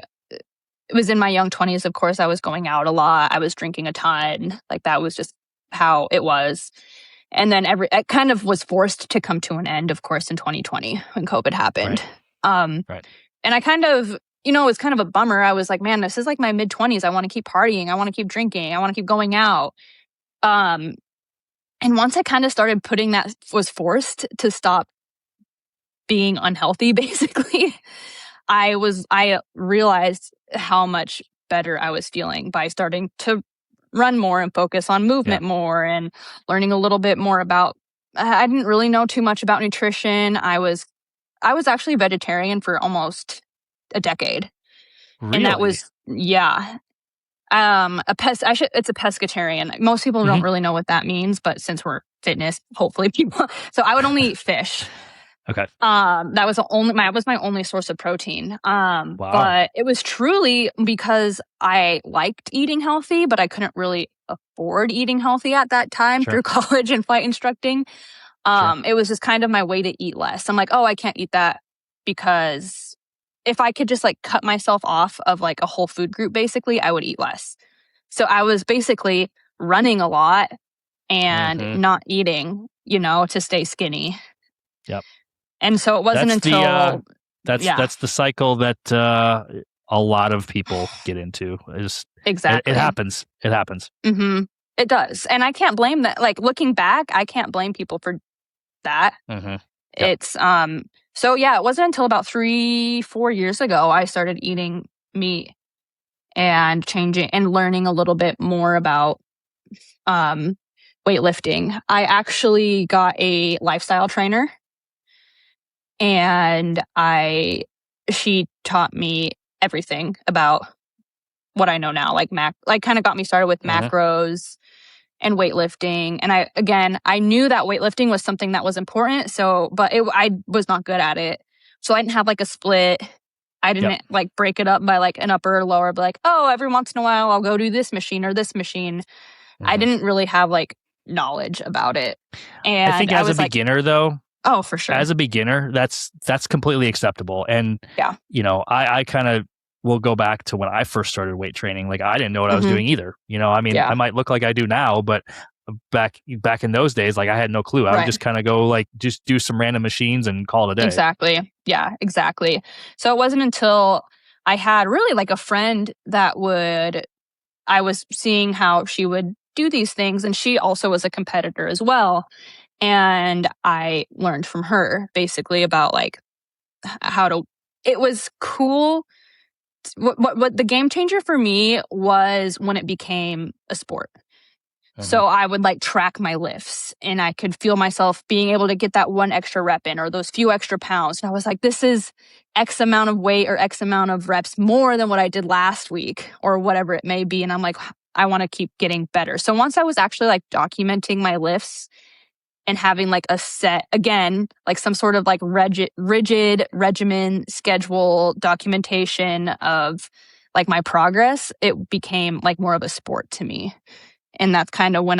was in my young 20s, of course. I was going out a lot. I was drinking a ton. Like that was just how it was. And then it kind of was forced to come to an end, of course, in 2020 when COVID happened. And I kind of, it was kind of a bummer. I was like, man, this is like my mid-20s. I want to keep partying. I want to keep drinking. I want to keep going out. And once I kind of started was forced to stop being unhealthy, basically, I realized how much better I was feeling by starting to run more and focus on movement more and learning a little bit more about, I didn't really know too much about nutrition. I was actually vegetarian for almost a decade. Really? And that was, It's a pescatarian. Most people don't really know what that means, but since we're fitness, hopefully people. So I would only eat fish. Okay. That was my only source of protein. But it was truly because I liked eating healthy, but I couldn't really afford eating healthy at that time through college and flight instructing. It was just kind of my way to eat less. I'm like, oh, I can't eat that because if I could just like cut myself off of like a whole food group, basically, I would eat less. So I was basically running a lot and not eating, to stay skinny. Yep. And so it wasn't until that's the cycle that a lot of people get into. Exactly. It happens. It happens. Mm-hmm. It does, and I can't blame that. Like looking back, I can't blame people for that. Yep. It's So yeah, it wasn't until about 3-4 years ago I started eating meat and changing and learning a little bit more about weightlifting. I actually got a lifestyle trainer, and she taught me everything about what I know now, like kind of got me started with macros and weightlifting. And I knew that weightlifting was something that was important. But I was not good at it. So I didn't have like a split. I didn't like break it up by like an upper or lower, but like, oh, every once in a while I'll go do this machine or this machine. I didn't really have like knowledge about it. And I think as a beginner though, oh, for sure. As a beginner, that's completely acceptable. And I kind of will go back to when I first started weight training. Like I didn't know what I was doing either. I mean, I might look like I do now, but back in those days, like I had no clue. I would just kind of go like just do some random machines and call it a day. Exactly. Yeah, exactly. So it wasn't until I had really like a friend I was seeing how she would do these things, and she also was a competitor as well. And I learned from her basically about like it was cool. What the game changer for me was when it became a sport. So I would like track my lifts, and I could feel myself being able to get that one extra rep in or those few extra pounds. And I was like, this is X amount of weight or X amount of reps more than what I did last week or whatever it may be. And I'm like, I want to keep getting better. So once I was actually like documenting my lifts and having like a set, again, like some sort of like rigid regimen, schedule, documentation of like my progress, it became like more of a sport to me. And that's kind of when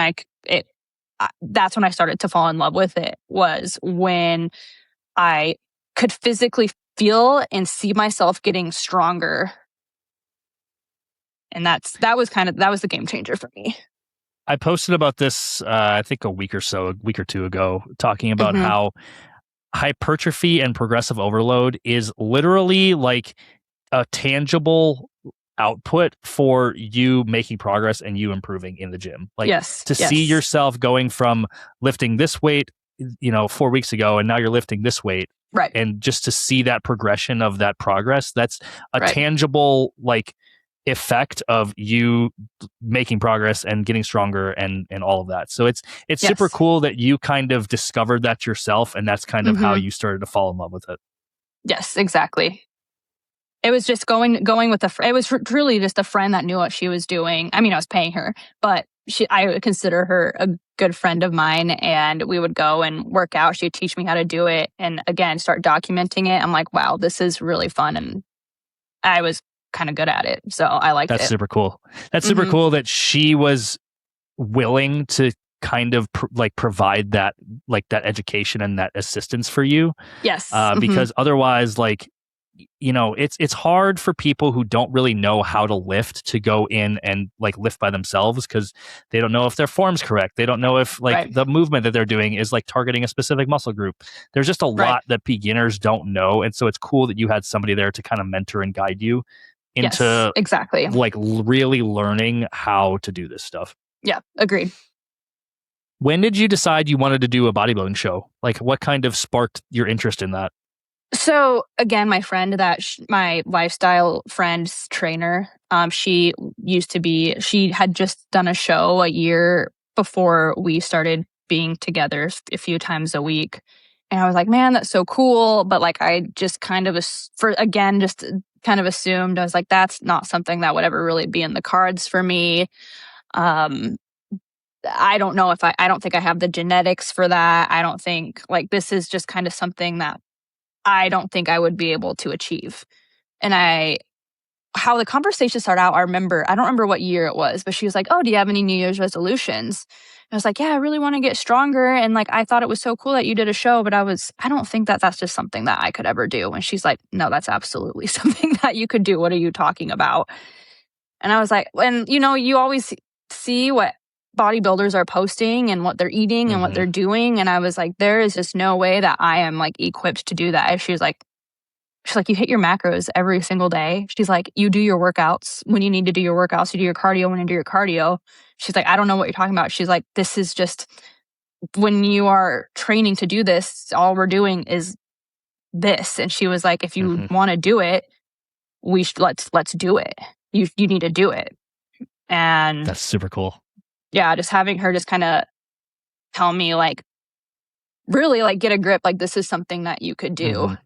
that's when I started to fall in love with it, was when I could physically feel and see myself getting stronger. And that was the game changer for me. I posted about this, I think a week or two ago, talking about how hypertrophy and progressive overload is literally like a tangible output for you making progress and you improving in the gym. Like see yourself going from lifting this weight, 4 weeks ago, and now you're lifting this weight. Right. And just to see that progression of that progress, that's a tangible like effect of you making progress and getting stronger and all of that. So it's super cool that you kind of discovered that yourself, and that's kind of how you started to fall in love with it. Yes, exactly. It was just going with it was truly just a friend that knew what she was doing. I mean, I was paying her, but I would consider her a good friend of mine, and we would go and work out. She'd teach me how to do it, and again, start documenting it. I'm like, wow, this is really fun, and I was kind of good at it, so I liked it. That's super cool. That's super cool that she was willing to kind of provide that education and that assistance for you. Yes, because otherwise, like, it's hard for people who don't really know how to lift to go in and like lift by themselves, because they don't know if their form's correct. They don't know if the movement that they're doing is like targeting a specific muscle group. There's just a lot that beginners don't know. And so it's cool that you had somebody there to kind of mentor and guide you into exactly like really learning how to do this stuff. Yeah, agreed. When did you decide you wanted to do a bodybuilding show? Like what kind of sparked your interest in that? So again, my friend, my lifestyle friend's trainer, she had just done a show a year before we started being together a few times a week. And I was like, man, that's so cool. But like, I just kind of, just kind of assumed, I was like, that's not something that would ever really be in the cards for me. I don't know if I don't think I have the genetics for that. I don't think, like, this is just kind of something that I don't think I would be able to achieve. And how the conversation started out, I don't remember what year it was, but she was like, oh, do you have any New Year's resolutions? And I was like, yeah, I really want to get stronger. And like, I thought it was so cool that you did a show, but I don't think that that's just something that I could ever do. And she's like, no, that's absolutely something that you could do. What are you talking about? And I was like, and you always see what bodybuilders are posting and what they're eating and what they're doing. And I was like, there is just no way that I am like equipped to do that. And she's like, you hit your macros every single day. She's like, you do your workouts when you need to do your workouts. You do your cardio when you do your cardio. She's like, I don't know what you're talking about. She's like, this is just, when you are training to do this, all we're doing is this. And she was like, if you want to do it, let's do it. You need to do it. And that's super cool. Yeah, just having her just kind of tell me, like, really, like, get a grip, like, this is something that you could do.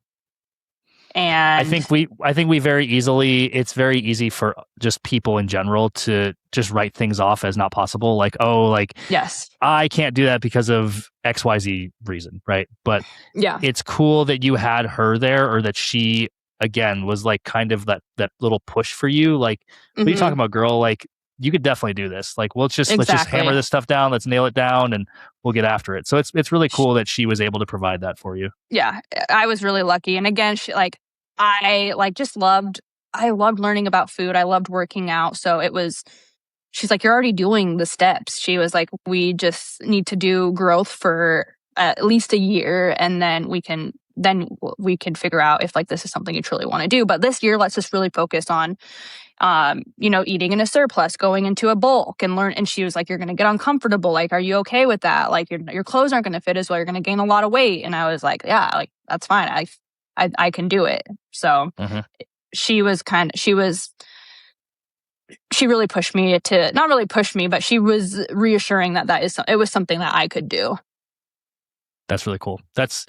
And I think we very easily, it's very easy for just people in general to just write things off as not possible. Like, oh, like, yes, I can't do that because of XYZ reason, right? But yeah, it's cool that you had her there, or that she, again, was like kind of that little push for you. Like, what are you talking about, girl? Like, you could definitely do this. Like, let's just hammer this stuff down. Let's nail it down and we'll get after it. So it's really cool that she was able to provide that for you. Yeah, I was really lucky. And again, I loved learning about food. I loved working out. So she's like, you're already doing the steps. She was like, we just need to do growth for at least a year. And then we can figure out if, like, this is something you truly want to do. But this year, let's just really focus on, eating in a surplus, going into a bulk and learn. And she was like, you're going to get uncomfortable. Like, are you okay with that? Like, your clothes aren't going to fit as well. You're going to gain a lot of weight. And I was like, yeah, like, that's fine. I can do it. So she really pushed me to, not really pushed me, but she was reassuring that it was something that I could do. That's really cool. That's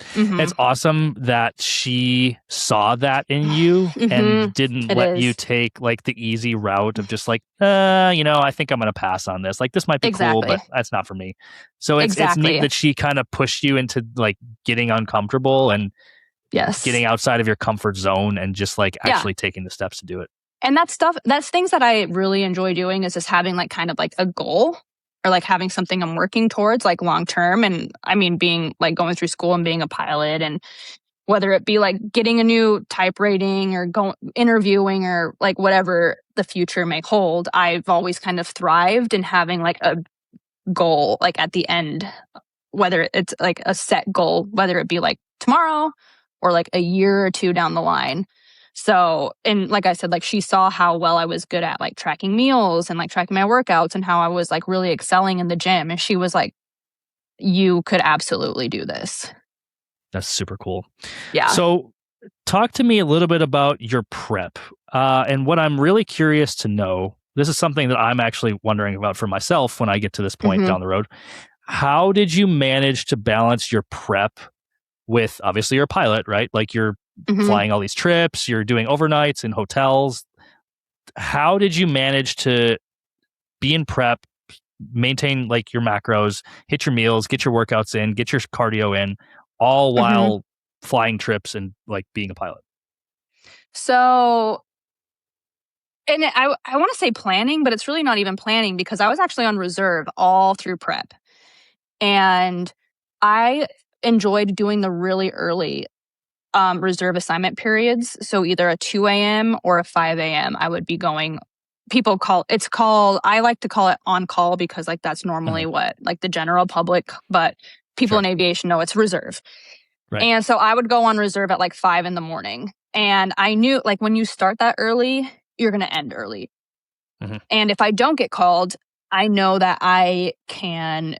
awesome that she saw that in you and didn't let you take, like, the easy route of just like, I think I'm going to pass on this. Like, this might be cool, but that's not for me. So it's neat that she kind of pushed you into, like, getting uncomfortable and getting outside of your comfort zone and just, like, actually taking the steps to do it. And that's things that I really enjoy doing, is just having, like, kind of like a goal, or like having something I'm working towards, like, long term. And I mean, being, like, going through school and being a pilot, and whether it be like getting a new type rating or interviewing, or like whatever the future may hold, I've always kind of thrived in having, like, a goal, like, at the end, whether it's like a set goal, whether it be like tomorrow or like a year or two down the line. So, and like I said, like, she saw how well I was good at, like, tracking meals and, like, tracking my workouts, and how I was, like, really excelling in the gym. And she was like, you could absolutely do this. That's super cool. Yeah. So talk to me a little bit about your prep. And what I'm really curious to know, this is something that I'm actually wondering about for myself when I get to this point down the road. How did you manage to balance your prep with, obviously, you're a pilot, right? Like, you're flying all these trips, you're doing overnights in hotels. How did you manage to be in prep, maintain, like, your macros, hit your meals, get your workouts in, get your cardio in, all while flying trips and, like, being a pilot? So, and I want to say planning, but it's really not even planning, because I was actually on reserve all through prep. And I enjoyed doing the really early reserve assignment periods. So either a 2 a.m. or a 5 a.m. I would be going. I like to call it on call, because, like, that's normally what, like, the general public, but people in aviation know it's reserve. Right. And so I would go on reserve at like 5 a.m. And I knew, like, when you start that early, you're going to end early. And if I don't get called, I know that I can,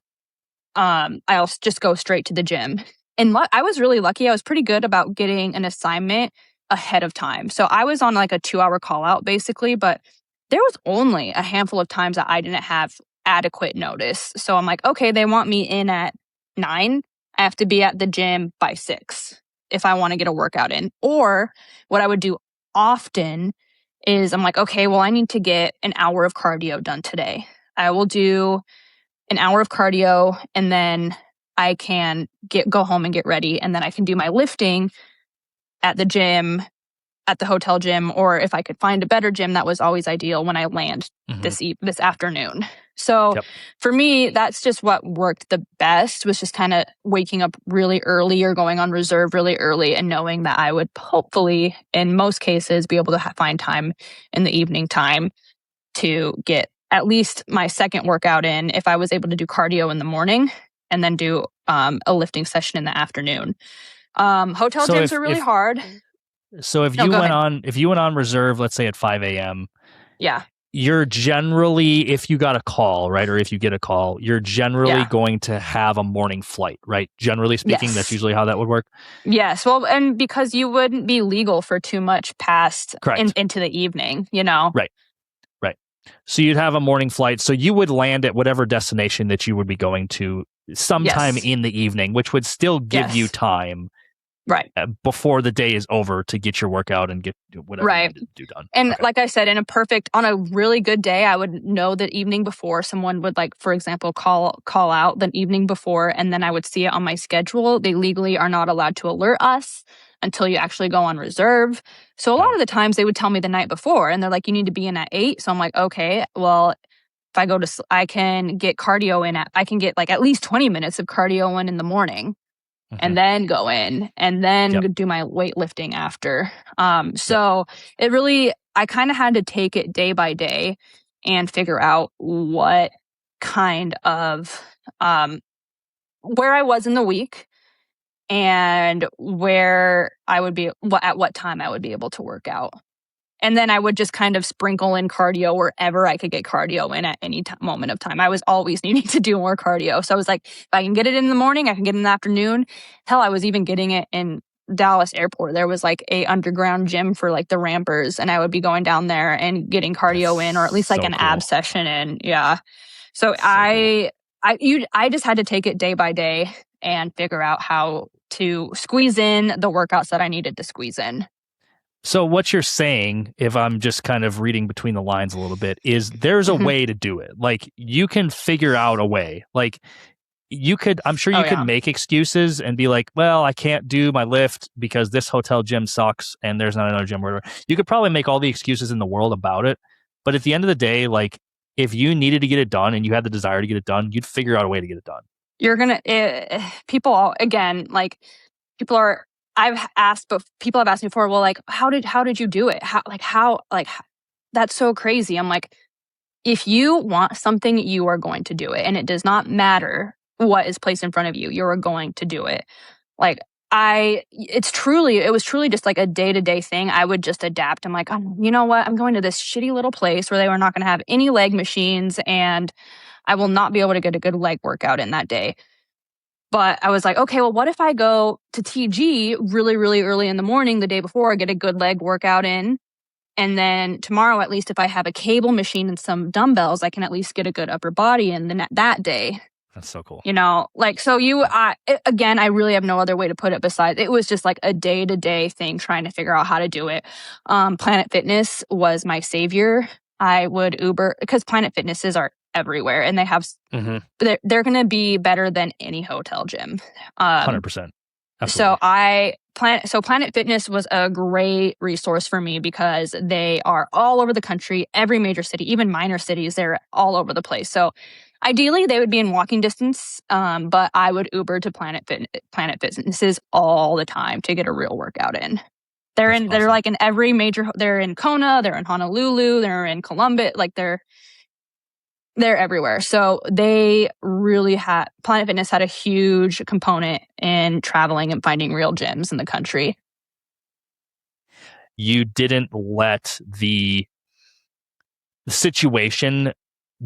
I'll just go straight to the gym. And I was really lucky. I was pretty good about getting an assignment ahead of time. So I was on, like, a 2-hour call out, basically, but there was only a handful of times that I didn't have adequate notice. So I'm like, okay, they want me in at 9. I have to be at the gym by 6 if I want to get a workout in. Or what I would do often is I'm like, okay, well, I need to get an hour of cardio done today. I will do an hour of cardio, and then I can go home and get ready, and then I can do my lifting at the gym, at the hotel gym, or if I could find a better gym, that was always ideal when I land this afternoon. So for me, that's just what worked the best, was just kind of waking up really early or going on reserve really early and knowing that I would hopefully, in most cases, be able to find time in the evening time to get at least my second workout in if I was able to do cardio in the morning and then do a lifting session in the afternoon. Hotel gyms are really hard. So if you went on reserve, let's say at 5 a.m., you're generally, if you got a call, right, or if you get a call, you're generally going to have a morning flight, right? Generally speaking, that's usually how that would work. Yes. Well, and because you wouldn't be legal for too much past into the evening, you know? Right. So you'd have a morning flight. So you would land at whatever destination that you would be going to sometime in the evening, which would still give you time before the day is over to get your workout and get whatever you need to do done. And like I said, on a really good day, I would know the evening before someone would, like, for example, call out the evening before, and then I would see it on my schedule. They legally are not allowed to alert us until you actually go on reserve. So a lot of the times they would tell me the night before, and they're like, you need to be in at 8. So I'm like, okay, well, if I can get cardio in I can get like at least 20 minutes of cardio in the morning. And then go in and then do my weightlifting after. So it really, I kind of had to take it day by day and figure out what kind of, where I was in the week and where I would be, at what time I would be able to work out. And then I would just kind of sprinkle in cardio wherever I could get cardio in at any moment of time. I was always needing to do more cardio. So I was like, if I can get it in the morning, I can get it in the afternoon. Hell, I was even getting it in Dallas airport. There was like a underground gym for like the rampers. And I would be going down there and getting cardio in, or at least like an ab session in. Yeah. So I just had to take it day by day and figure out how to squeeze in the workouts that I needed to squeeze in. So what you're saying, if I'm just kind of reading between the lines a little bit, is there's a way to do it. Like, you can figure out a way. Like, I'm sure you could make excuses and be like, well, I can't do my lift because this hotel gym sucks and there's not another gym or whatever. You could probably make all the excuses in the world about it. But at the end of the day, like, if you needed to get it done and you had the desire to get it done, you'd figure out a way to get it done. You're going to, people have asked me before, well, like, how did you do it? How, that's so crazy. I'm like, if you want something, you are going to do it. And it does not matter what is placed in front of you. You're going to do it. Like, it was truly just like a day-to-day thing. I would just adapt. I'm like, oh, you know what? I'm going to this shitty little place where they were not going to have any leg machines, and I will not be able to get a good leg workout in that day. But I was like, okay, well, what if I go to TG really, really early in the morning the day before, get a good leg workout in, and then tomorrow, at least if I have a cable machine and some dumbbells, I can at least get a good upper body in that day. That's so cool. You know, like, so again, I really have no other way to put it besides, it was just like a day-to-day thing trying to figure out how to do it. Planet Fitness was my savior. I would Uber, because Planet Fitnesses are everywhere, and they have they're going to be better than any hotel gym. 100%. Absolutely. So Planet Fitness was a great resource for me because they are all over the country, every major city, even minor cities, they're all over the place. So ideally they would be in walking distance, but I would Uber to Planet Fitnesses all the time to get a real workout in. They're like in every major, they're in Kona, they're in Honolulu, they're in Columbus, like they're everywhere. So they really Planet Fitness had a huge component in traveling and finding real gyms in the country. You didn't let the situation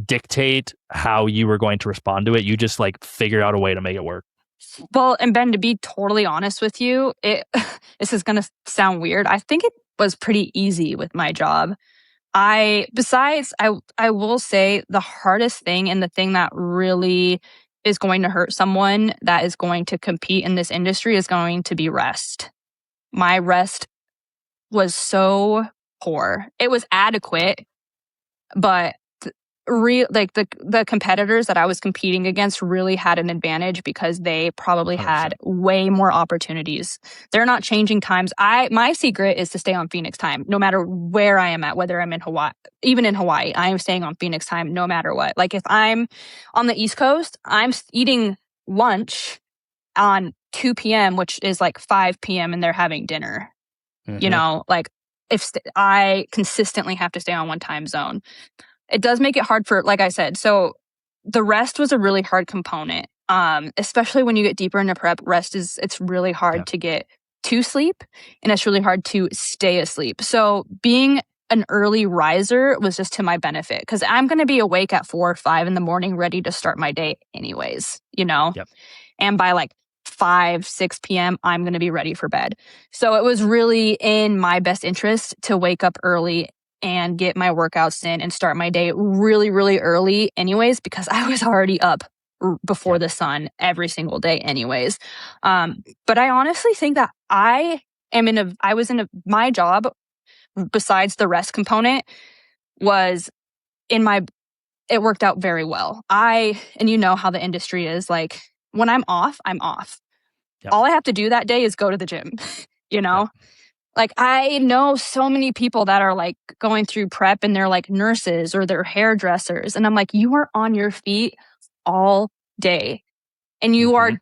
dictate how you were going to respond to it. You just like figured out a way to make it work. Well, and Ben, to be totally honest with you, this is going to sound weird. I think it was pretty easy with my job. I will say the hardest thing, and the thing that really is going to hurt someone that is going to compete in this industry, is going to be rest. My rest was so poor. It was adequate, but the competitors that I was competing against really had an advantage because they probably 100%. had way more opportunities. They're not changing times. My secret is to stay on Phoenix time, no matter where I am at, whether I'm in Hawaii, even in Hawaii, I am staying on Phoenix time no matter what. Like if I'm on the East Coast, I'm eating lunch on 2 p.m., which is like 5 p.m. and they're having dinner. You know, like I consistently have to stay on one time zone. It does make it hard for, like I said, so the rest was a really hard component. Especially when you get deeper into prep, it's really hard to get to sleep and it's really hard to stay asleep. So being an early riser was just to my benefit because I'm going to be awake at 4 or 5 in the morning, ready to start my day anyways, you know? And by like 5, 6 p.m., I'm going to be ready for bed. So it was really in my best interest to wake up early and get my workouts in and start my day really, really early anyways, because I was already up before the sun every single day anyways. But I honestly think that my job, besides the rest component, was it worked out very well. And you know how the industry is, like when I'm off, I'm off. All I have to do that day is go to the gym, you know? Like I know so many people that are like going through prep and they're like nurses or they're hairdressers. And I'm like, you are on your feet all day and you are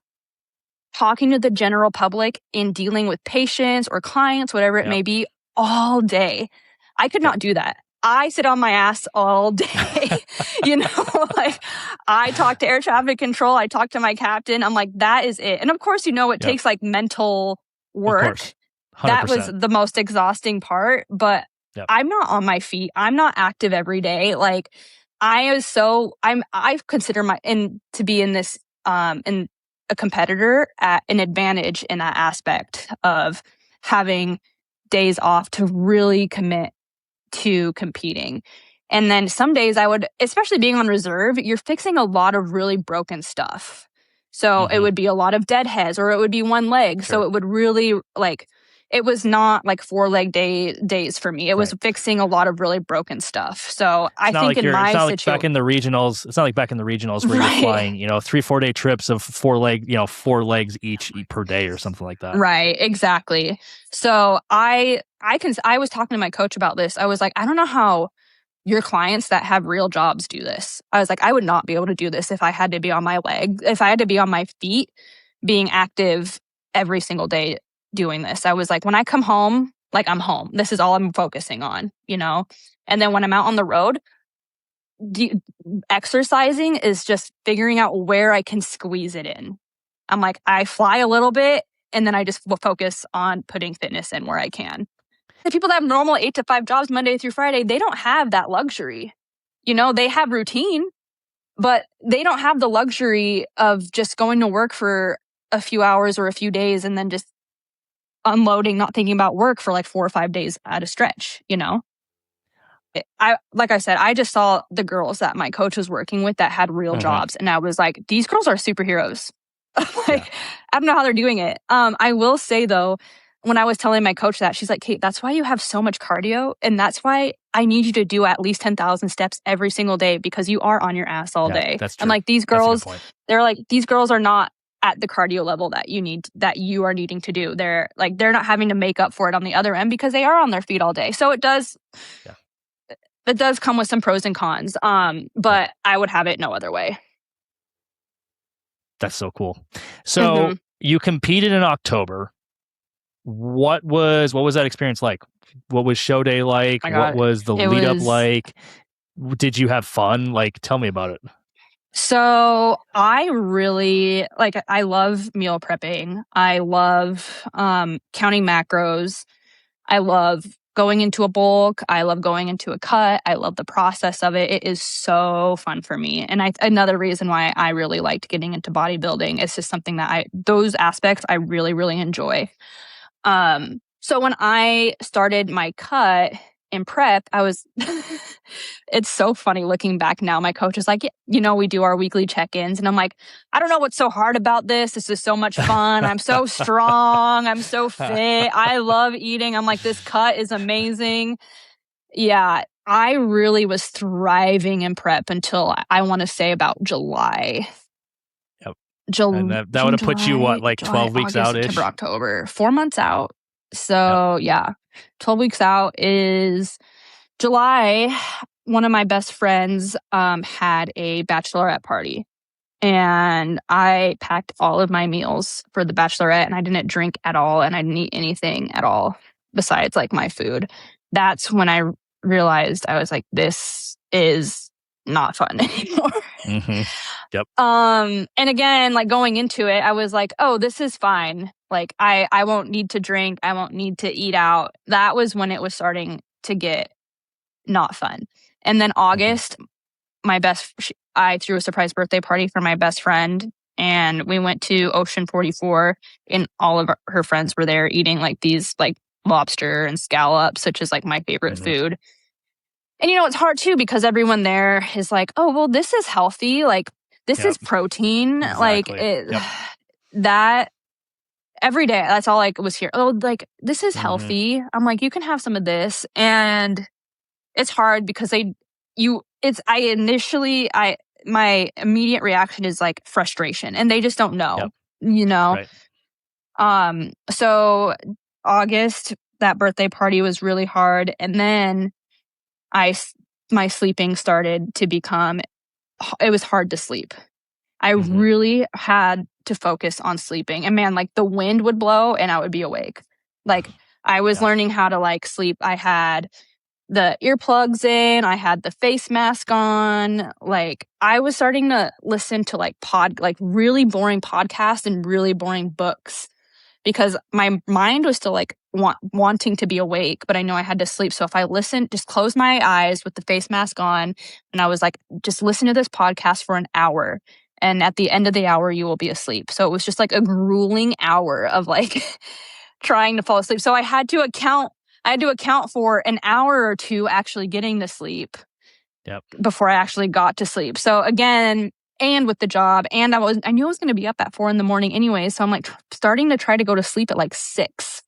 talking to the general public and dealing with patients or clients, whatever it may be, all day. I could not do that. I sit on my ass all day. You know, like I talk to air traffic control. I talk to my captain. I'm like, that is it. And of course, you know, it takes like mental work. That was the most exhausting part, but I'm not on my feet. I'm not active every day. Like I consider to be in this, in a competitor at an advantage in that aspect of having days off to really commit to competing. And then some days I would, especially being on reserve, you're fixing a lot of really broken stuff. So it would be a lot of deadheads or it would be one leg. So it would really it was not like 4-leg days for me. It was fixing a lot of really broken stuff. So I think in my situation, like back in the regionals, it's not like back in the regionals where you're flying, 3-4 day trips of 4 legs each per day or something like that. Right, exactly. So I was talking to my coach about this. I was like, I don't know how your clients that have real jobs do this. I was like, I would not be able to do this if I had to be on my if I had to be on my feet, being active every single day doing this. I was like, when I come home, like I'm home. This is all I'm focusing on, you know? And then when I'm out on the road, exercising is just figuring out where I can squeeze it in. I'm like, I fly a little bit and then I just focus on putting fitness in where I can. The people that have normal 8 to 5 jobs Monday through Friday, they don't have that luxury. You know, they have routine, but they don't have the luxury of just going to work for a few hours or a few days and then just unloading, not thinking about work for like 4 or 5 days at a stretch, you know? Like I said, I just saw the girls that my coach was working with that had real jobs. And I was like, these girls are superheroes. I don't know how they're doing it. I will say though, when I was telling my coach that, she's like, Kate, that's why you have so much cardio. And that's why I need you to do at least 10,000 steps every single day because you are on your ass all day. That's true. And like these girls, they're like, these girls are not at the cardio level that you are needing to do. They're not having to make up for it on the other end because they are on their feet all day. So it does come with some pros and cons. But I would have it no other way. That's so cool. So you competed in October. What was that experience like? What was show day like? What was the lead up like? Did you have fun? Like, tell me about it. So I really I love meal prepping. I love counting macros. I love going into a bulk. I love going into a cut. I love the process of it. It is so fun for me. And another reason why I really liked getting into bodybuilding is just something that those aspects I really, really enjoy. So when I started my cut in prep, I was It's so funny looking back now. My coach is like, we do our weekly check-ins. And I'm like, I don't know what's so hard about this. This is so much fun. I'm so strong. I'm so fit. I love eating. I'm like, this cut is amazing. Yeah, I really was thriving in prep until I want to say about July. Yep. And that would have put you, what, like 12 weeks out-ish? September, October. 4 months out. So, yeah, 12 weeks out is July. One of my best friends had a bachelorette party. And I packed all of my meals for the bachelorette, and I didn't drink at all, and I didn't eat anything at all besides like my food. That's when I realized I was like, this is not fun anymore. Mm-hmm. Yep. And again, like going into it, I was like, oh, this is fine. Like I won't need to drink. I won't need to eat out. That was when it was starting to get not fun. And then August, I threw a surprise birthday party for my best friend, and we went to Ocean 44, and all of her friends were there eating like these like lobster and scallops, which is like my favorite food. And it's hard too because everyone there is like, oh, well, this is healthy. Like this is protein. Exactly. Like that every day. That's all I was here. Oh, like this is healthy. I'm like, you can have some of this. And it's hard because my immediate reaction is like frustration, and they just don't know, Right. So August, that birthday party was really hard. And then my sleeping started to it was hard to sleep. I really had to focus on sleeping. And man, like the wind would blow and I would be awake. Like I was learning how to like sleep. I had the earplugs in, I had the face mask on. Like I was starting to listen to like really boring podcasts and really boring books because my mind was still like wanting to be awake, but I know I had to sleep. So if I listened, just close my eyes with the face mask on, and I was like, just listen to this podcast for an hour. And at the end of the hour, you will be asleep. So it was just like a grueling hour of like trying to fall asleep. So I had to account for an hour or two actually getting to sleep before I actually got to sleep. So again, and with the job, and I knew I was going to be up at 4 a.m. anyway. So I'm like starting to try to go to sleep at like 6.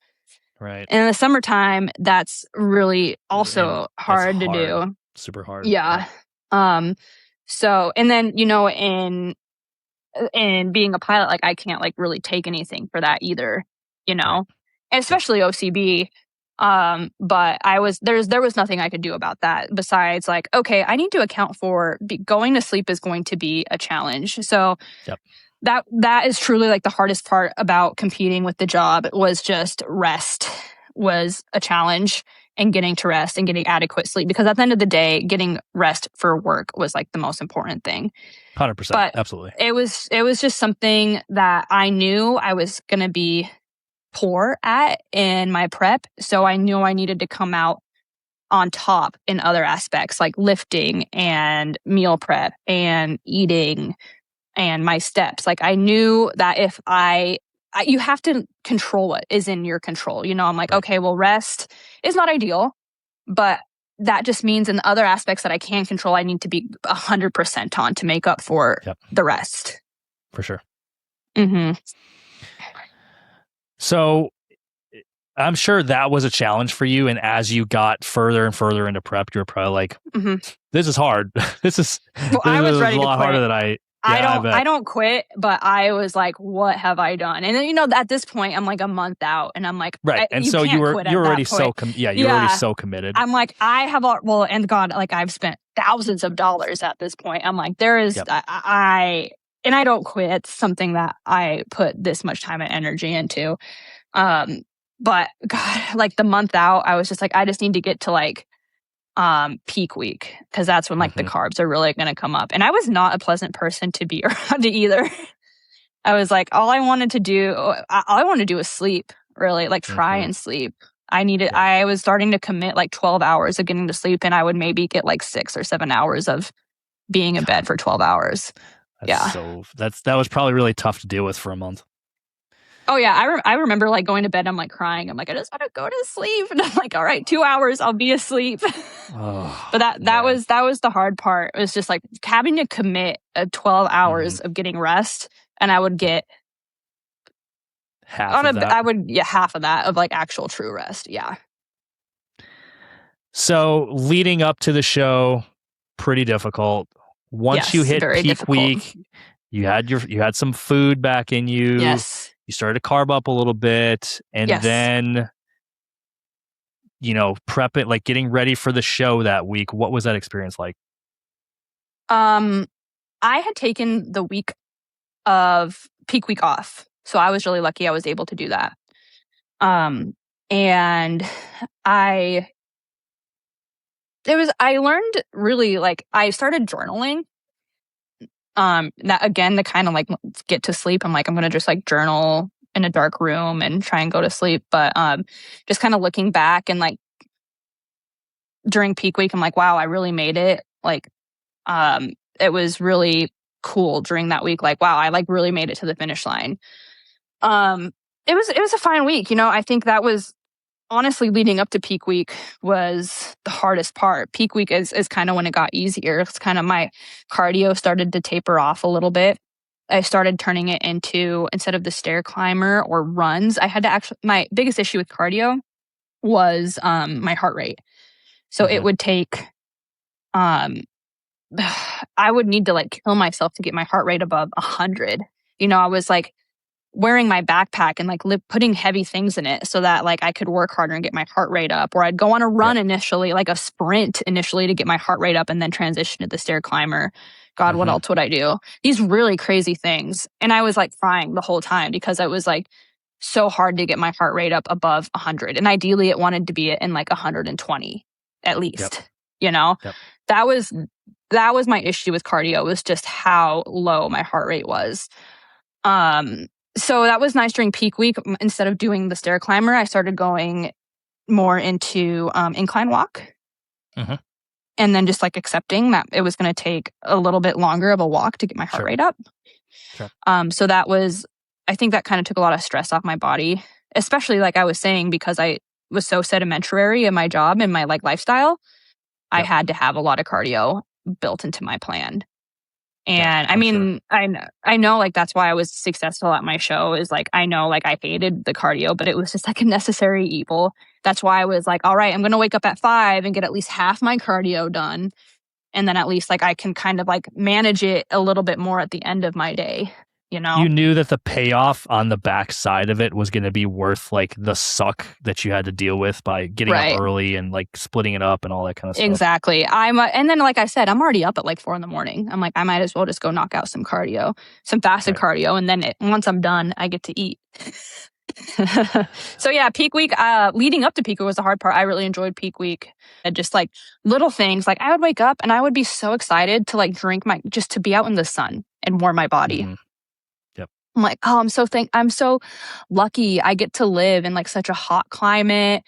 Right. And in the summertime, that's really also hard to do. Super hard. Yeah. So, and then, in being a pilot, like I can't like really take anything for that either, and especially OCB. But there was nothing I could do about that besides like, okay, I need to account for going to sleep is going to be a challenge. So that is truly like the hardest part about competing with the job was just rest was a challenge, and getting to rest and getting adequate sleep, because at the end of the day, getting rest for work was like the most important thing. 100%. But absolutely. It was just something that I knew I was going to be poor at in my prep. So I knew I needed to come out on top in other aspects like lifting and meal prep and eating and my steps. Like I knew that if you have to control what is in your control. I'm like, okay, well, rest is not ideal, but that just means in the other aspects that I can control, I need to be 100% on to make up for the rest. For sure. Mm-hmm. So I'm sure that was a challenge for you. And as you got further and further into prep, you were probably like, this is hard. I was ready a lot to quit. harder than I don't quit, but I was like, what have I done? And then, at this point, I'm like a month out, and I'm like, right. And so you're already so committed. I'm like, and God, like I've spent thousands of dollars at this point. I'm like, there is, I don't quit. It's something that I put this much time and energy into. But God, like the month out, I was just like, I just need to get to like, peak week, because that's when like the carbs are really going to come up. And I was not a pleasant person to be around either. I was like, all I wanted to do was sleep, really, like try and sleep. I was starting to commit like 12 hours of getting to sleep, and I would maybe get like 6 or 7 hours of being in bed for 12 hours. That was probably really tough to deal with for a month. Oh yeah, I remember like going to bed. I'm like crying. I'm like, I just want to go to sleep. And I'm like, all right, 2 hours, I'll be asleep. Oh, But that man. was the hard part. It was just like having to commit 12 hours of getting rest, and I would get half of that. I would get half of that of like actual true rest. Yeah. So leading up to the show, pretty difficult. Once you Yes, hit very peak difficult. week, you had some food back in you. Yes. You started to carb up a little bit, and Yes. then prep it, like getting ready for the show that week. What was that experience like? I had taken the week of peak week off, so I was really lucky I was able to do that. And I learned really, like, I started journaling. That again, to kind of like get to sleep. I'm like, I'm gonna just like journal in a dark room and try and go to sleep. But just kind of looking back and like during peak week, I'm like, wow, I really made it. Like, it was really cool during that week. Like, wow, I like really made it to the finish line. It was a fine week. I think that was honestly leading up to peak week was the hardest part. Peak week is kind of when it got easier. It's kind of my cardio started to taper off a little bit. I started turning it into, instead of the stair climber or runs, I had to actually, my biggest issue with cardio was my heart rate. So it would take, I would need to like kill myself to get my heart rate above 100. I was like wearing my backpack and like putting heavy things in it so that like I could work harder and get my heart rate up. Or I'd go on a run initially, like a sprint initially to get my heart rate up, and then transition to the stair climber. God, what else would I do? These really crazy things. And I was like crying the whole time because it was like so hard to get my heart rate up above 100. And ideally it wanted to be in like 120 at least. That was my issue with cardio, was just how low my heart rate was. So that was nice during peak week. Instead of doing the stair climber, I started going more into incline walk. And then just like accepting that it was going to take a little bit longer of a walk to get my heart rate up. Sure. So that was, I think that kind of took a lot of stress off my body, especially like I was saying, because I was so sedimentary in my job and my like lifestyle. I had to have a lot of cardio built into my plan. And I mean, sure. I know like that's why I was successful at my show, is like, I know like I hated the cardio, but it was just like a necessary evil. That's why I was like, all right, I'm going to wake up at 5 and get at least half my cardio done. And then at least like I can kind of like manage it a little bit more at the end of my day. You knew that the payoff on the back side of it was going to be worth like the suck that you had to deal with by getting up early and like splitting it up and all that kind of stuff. Exactly. And then like I said, I'm already up at like 4 a.m. I'm like, I might as well just go knock out some cardio, some fasted cardio. And then once I'm done, I get to eat. So yeah, peak week, leading up to peak week was the hard part. I really enjoyed peak week. And just like little things, like I would wake up and I would be so excited to like just to be out in the sun and warm my body. I'm like, oh, I'm so lucky. I get to live in like such a hot climate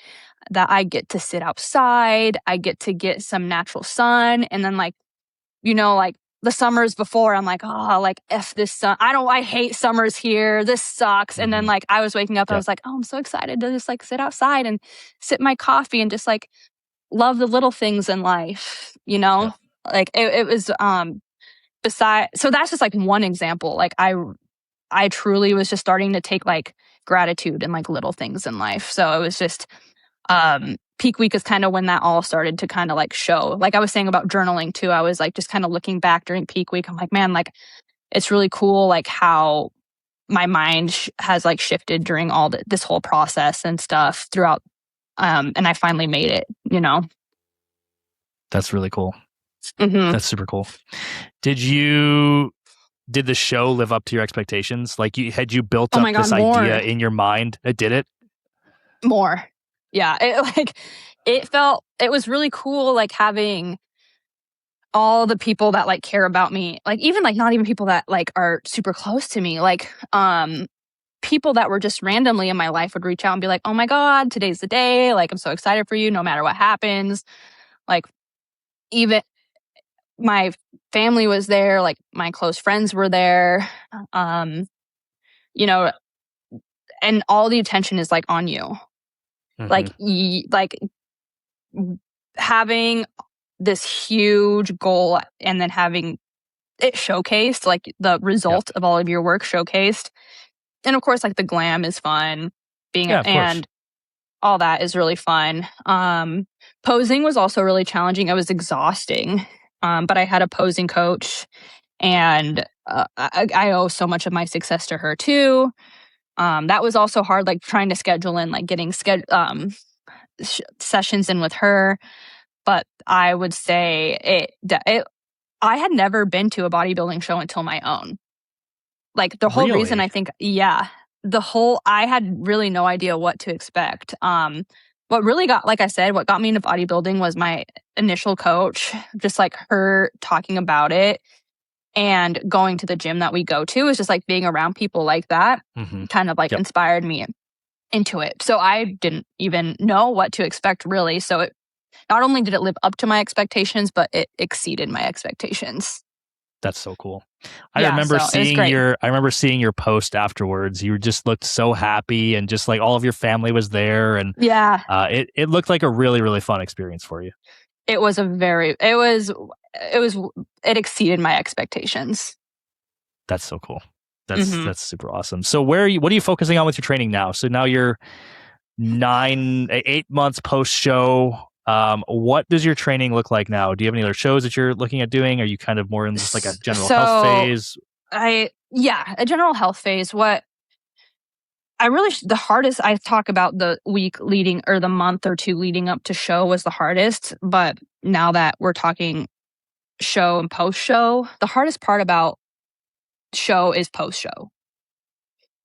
that I get to sit outside. I get to get some natural sun. And then like, like the summers before, I'm like, oh, like F this sun. I hate summers here. This sucks. And then like I was waking up, I was like, oh, I'm so excited to just like sit outside and sip my coffee and just like love the little things in life, like it was, so that's just like one example. Like I truly was just starting to take like gratitude and like little things in life. So it was just, peak week is kind of when that all started to kind of like show. Like I was saying about journaling too. I was like just kind of looking back during peak week. I'm like, man, like it's really cool like how my mind has like shifted during all this whole process and stuff throughout. And I finally made it, That's really cool. That's super cool. Did the show live up to your expectations? Like had you built up this idea in your mind? It did it? More. Yeah. It was really cool. Like having all the people that like care about me, like even like not even people that like are super close to me, like, people that were just randomly in my life would reach out and be like, oh my God, today's the day. Like, I'm so excited for you no matter what happens. Like even my family was there, like my close friends were there. and all the attention is like on you. Like, having this huge goal and then having it showcased, like the result of all of your work showcased. And of course, like the glam is fun and all that is really fun. Posing was also really challenging. It was exhausting. But I had a posing coach, and I owe so much of my success to her too. That was also hard, like trying to schedule in, like getting sessions in with her. But I would say I had never been to a bodybuilding show until my own. Like the whole reason I think, I had really no idea what to expect. What really what got me into bodybuilding was my initial coach, just like her talking about it and going to the gym that we go to is just like being around people like that kind of like inspired me into it. So I didn't even know what to expect really. So not only did it live up to my expectations, but it exceeded my expectations. That's so cool. I remember seeing your post afterwards. You just looked so happy, and just like all of your family was there, and it looked like a really, really fun experience for you. It exceeded my expectations. That's so cool. That's super awesome. So what are you focusing on with your training now? So now you're 8 months post show. What does your training look like now? Do you have any other shows that you're looking at doing? Are you kind of more in just like a general health phase? A general health phase. The hardest, I talk about the week leading or the month or two leading up to show was the hardest. But now that we're talking show and post show, the hardest part about show is post show.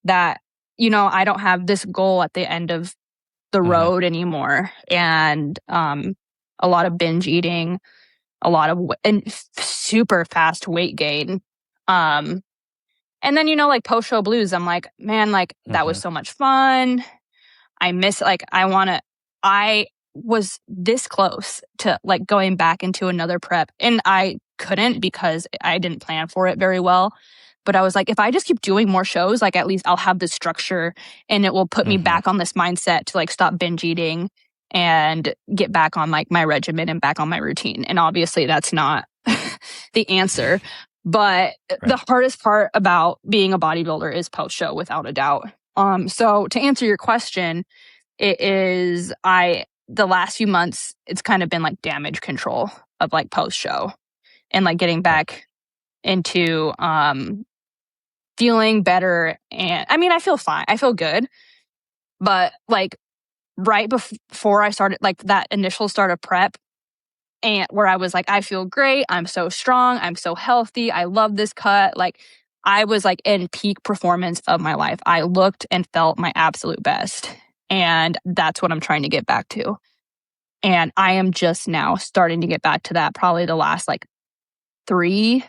That, I don't have this goal at the end of the road anymore, and a lot of binge eating, a lot of and super fast weight gain, and then like post show blues. I'm like, man, like that was so much fun. I miss I was this close to like going back into another prep, and I couldn't because I didn't plan for it very well. But I was like, if I just keep doing more shows, like at least I'll have this structure, and it will put me back on this mindset to like stop binge eating and get back on like my regimen and back on my routine. And obviously that's not the answer. But the hardest part about being a bodybuilder is post show, without a doubt. So to answer your question, it is the last few months, it's kind of been like damage control of like post show and like getting back into feeling better. And I mean, I feel fine. I feel good. But like right before I started like that initial start of prep, and where I was like, I feel great. I'm so strong. I'm so healthy. I love this cut. Like I was like in peak performance of my life. I looked and felt my absolute best. And that's what I'm trying to get back to. And I am just now starting to get back to that, probably the last like 3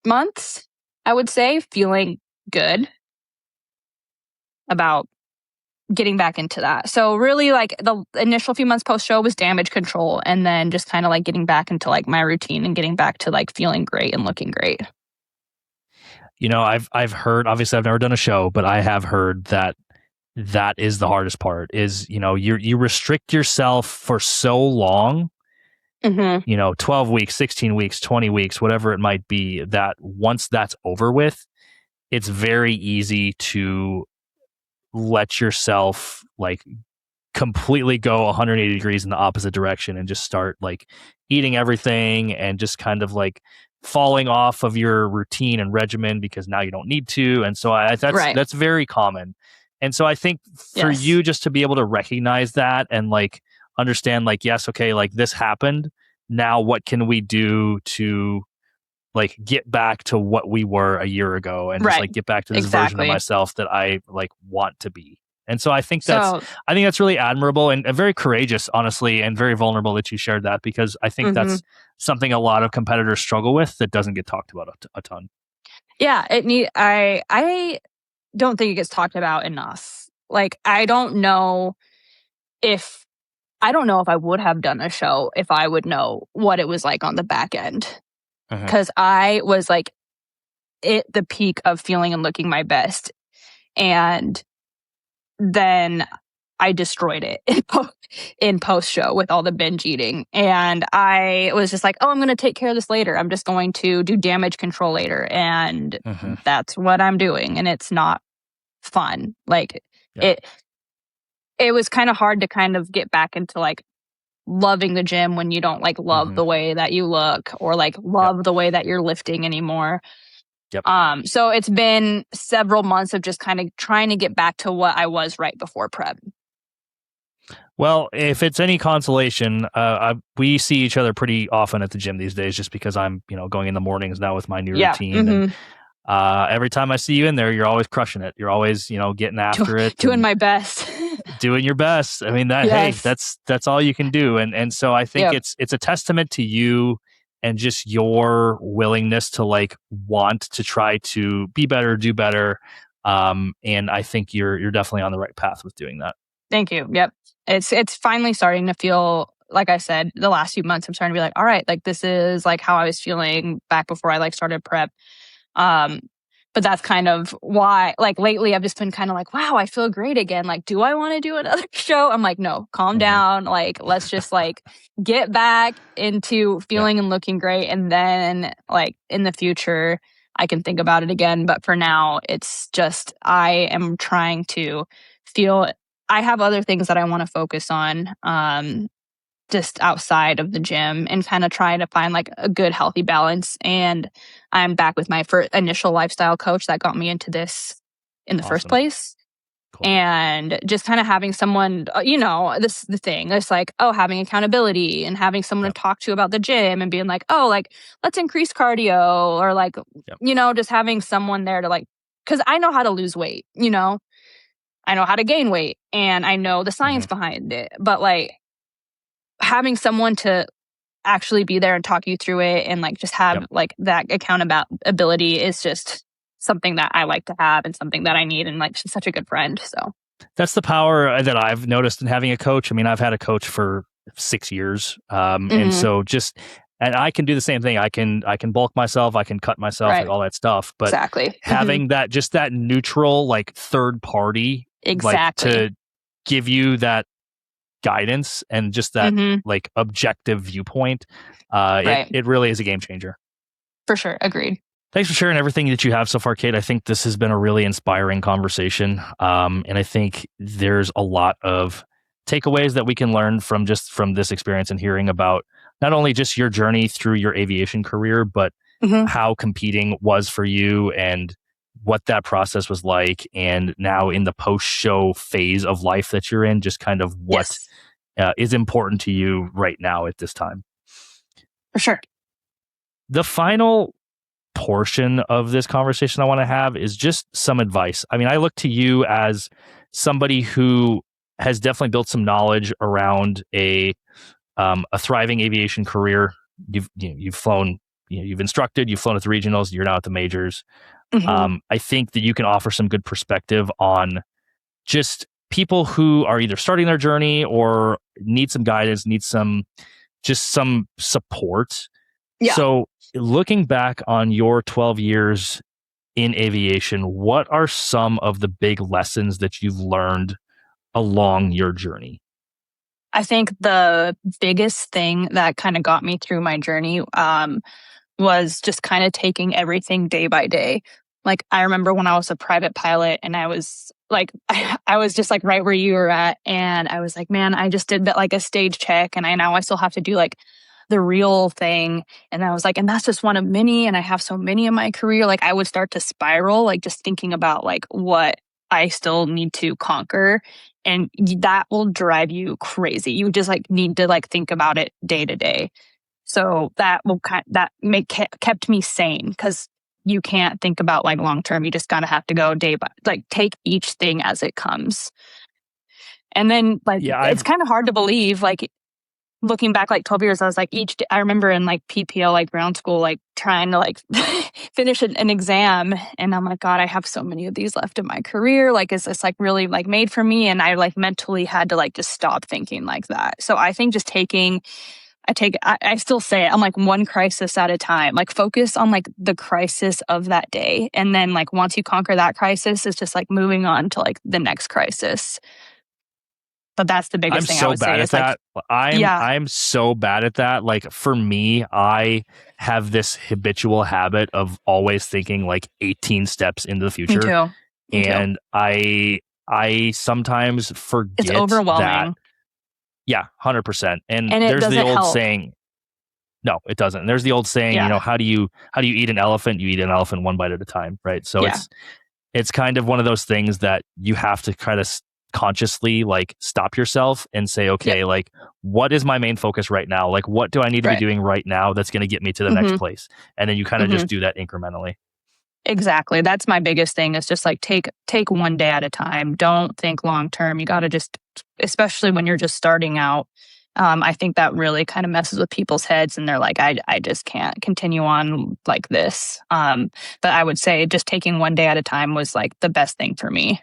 months, I would say, feeling good about getting back into that. So really like the initial few months post show was damage control, and then just kind of like getting back into like my routine and getting back to like feeling great and looking great. I've heard, obviously I've never done a show, but I have heard that is the hardest part is, you restrict yourself for so long, 12 weeks, 16 weeks, 20 weeks, whatever it might be, that once that's over with, it's very easy to let yourself like completely go 180 degrees in the opposite direction and just start like eating everything and just kind of like falling off of your routine and regimen because now you don't need to. And so that's very common. And so I think for you just to be able to recognize that and like understand like, yes, okay, like this happened. Now what can we do to like get back to what we were a year ago and just like get back to this version of myself that I like want to be. And so I think that's really admirable and very courageous, honestly, and very vulnerable that you shared that, because I think that's something a lot of competitors struggle with that doesn't get talked about a ton. Yeah, I don't think it gets talked about enough. Like I don't know if I would have done a show if I would know what it was like on the back end. Because I was like at the peak of feeling and looking my best. And then I destroyed it in post show with all the binge eating. And I was just like, oh, I'm going to take care of this later. I'm just going to do damage control later. And that's what I'm doing. And it's not fun. Like it was kind of hard to kind of get back into like loving the gym when you don't like love the way that you look or like love the way that you're lifting anymore. So it's been several months of just kind of trying to get back to what I was right before prep. Well, if it's any consolation, we see each other pretty often at the gym these days, just because I'm, going in the mornings now with my new routine. And every time I see you in there, you're always crushing it. You're always, getting after it, doing my best, doing your best. I mean, hey, that's all you can do. And so I think it's a testament to you and just your willingness to like want to try to be better, do better. And I think you're definitely on the right path with doing that. Thank you. Yep. It's finally starting to feel, like I said, the last few months, I'm starting to be like, all right, like this is like how I was feeling back before I like started prep. But that's kind of why, like lately I've just been kind of like, wow, I feel great again. Like, do I want to do another show? I'm like, no, calm down. Like, let's just like get back into feeling and looking great. And then like in the future, I can think about it again. But for now, it's just, I am trying to feel, I have other things that I want to focus on, just outside of the gym and kind of try to find like a good healthy balance. And I'm back with my initial lifestyle coach that got me into this in the first place. Cool. And just kind of having someone, this the thing. It's like, having accountability and having someone to talk to about the gym and being like, like, let's increase cardio or like, just having someone there to like, because I know how to lose weight, I know how to gain weight and I know the science behind it. But like having someone to actually be there and talk you through it and like just have like that accountability is just something that I like to have and something that I need. And like she's such a good friend. So that's the power that I've noticed in having a coach. I mean, I've had a coach for 6 years. And so and I can do the same thing. I can bulk myself. I can cut myself, like all that stuff. But having that, just that neutral, like third party, like to give you that guidance and just that like objective viewpoint, it really is a game changer. For sure. Agreed. Thanks for sharing everything that you have so far, Kait. I think this has been a really inspiring conversation. And I think there's a lot of takeaways that we can learn from this experience and hearing about not only just your journey through your aviation career, but how competing was for you and what that process was like. And now in the post-show phase of life that you're in, just kind of what is important to you right now at this time. For sure. The final portion of this conversation I want to have is just some advice. I mean, I look to you as somebody who has definitely built some knowledge around a thriving aviation career. You've flown, you've instructed, you've flown at the regionals, you're now at the majors. I think that you can offer some good perspective on just people who are either starting their journey or need some guidance, need some support. So looking back on your 12 years in aviation, what are some of the big lessons that you've learned along your journey? I think the biggest thing that kind of got me through my journey was just kind of taking everything day by day. Like I remember when I was a private pilot and I was like, I was just like right where you were at. And I was like, man, I just did like a stage check and I still have to do like the real thing. And I was like, and that's just one of many. And I have so many in my career. Like I would start to spiral, like just thinking about like what I still need to conquer. And that will drive you crazy. You just like need to like think about it day to day. So that kept me sane because you can't think about like long term. You just gotta have to go day by like take each thing as it comes. And then like it's kind of hard to believe like looking back like 12 years, I was like each day, I remember in like PPL, like ground school, like trying to like finish an exam. And I'm like, God, I have so many of these left in my career. Like, is this like really like made for me? And I like mentally had to like just stop thinking like that. So I think just taking I still say it. I'm like one crisis at a time. Like focus on like the crisis of that day. And then like once you conquer that crisis, it's just like moving on to like the next crisis. But that's the I'm biggest thing I so would bad say at is like, that. I'm so bad at that. Like for me, I have this habitual habit of always thinking like 18 steps into the me future. too. Me too. And I sometimes It's forget that. overwhelming. Yeah, 100%. And And it there's the doesn't old help. saying, no, it doesn't. And there's the old saying, Yeah. how do you eat an elephant? You eat an elephant one bite at a time, right? So Yeah. it's kind of one of those things that you have to kind of consciously like stop yourself and say, okay, Yep. like what is my main focus right now? Like what do I need to be Right. doing right now that's going to get me to the next place? And then you kind of just do that incrementally. Exactly. That's my biggest thing is just like take one day at a time. Don't think long term. You got to just, especially when you're just starting out. I think that really kind of messes with people's heads and they're like, I just can't continue on like this. But I would say just taking one day at a time was like the best thing for me.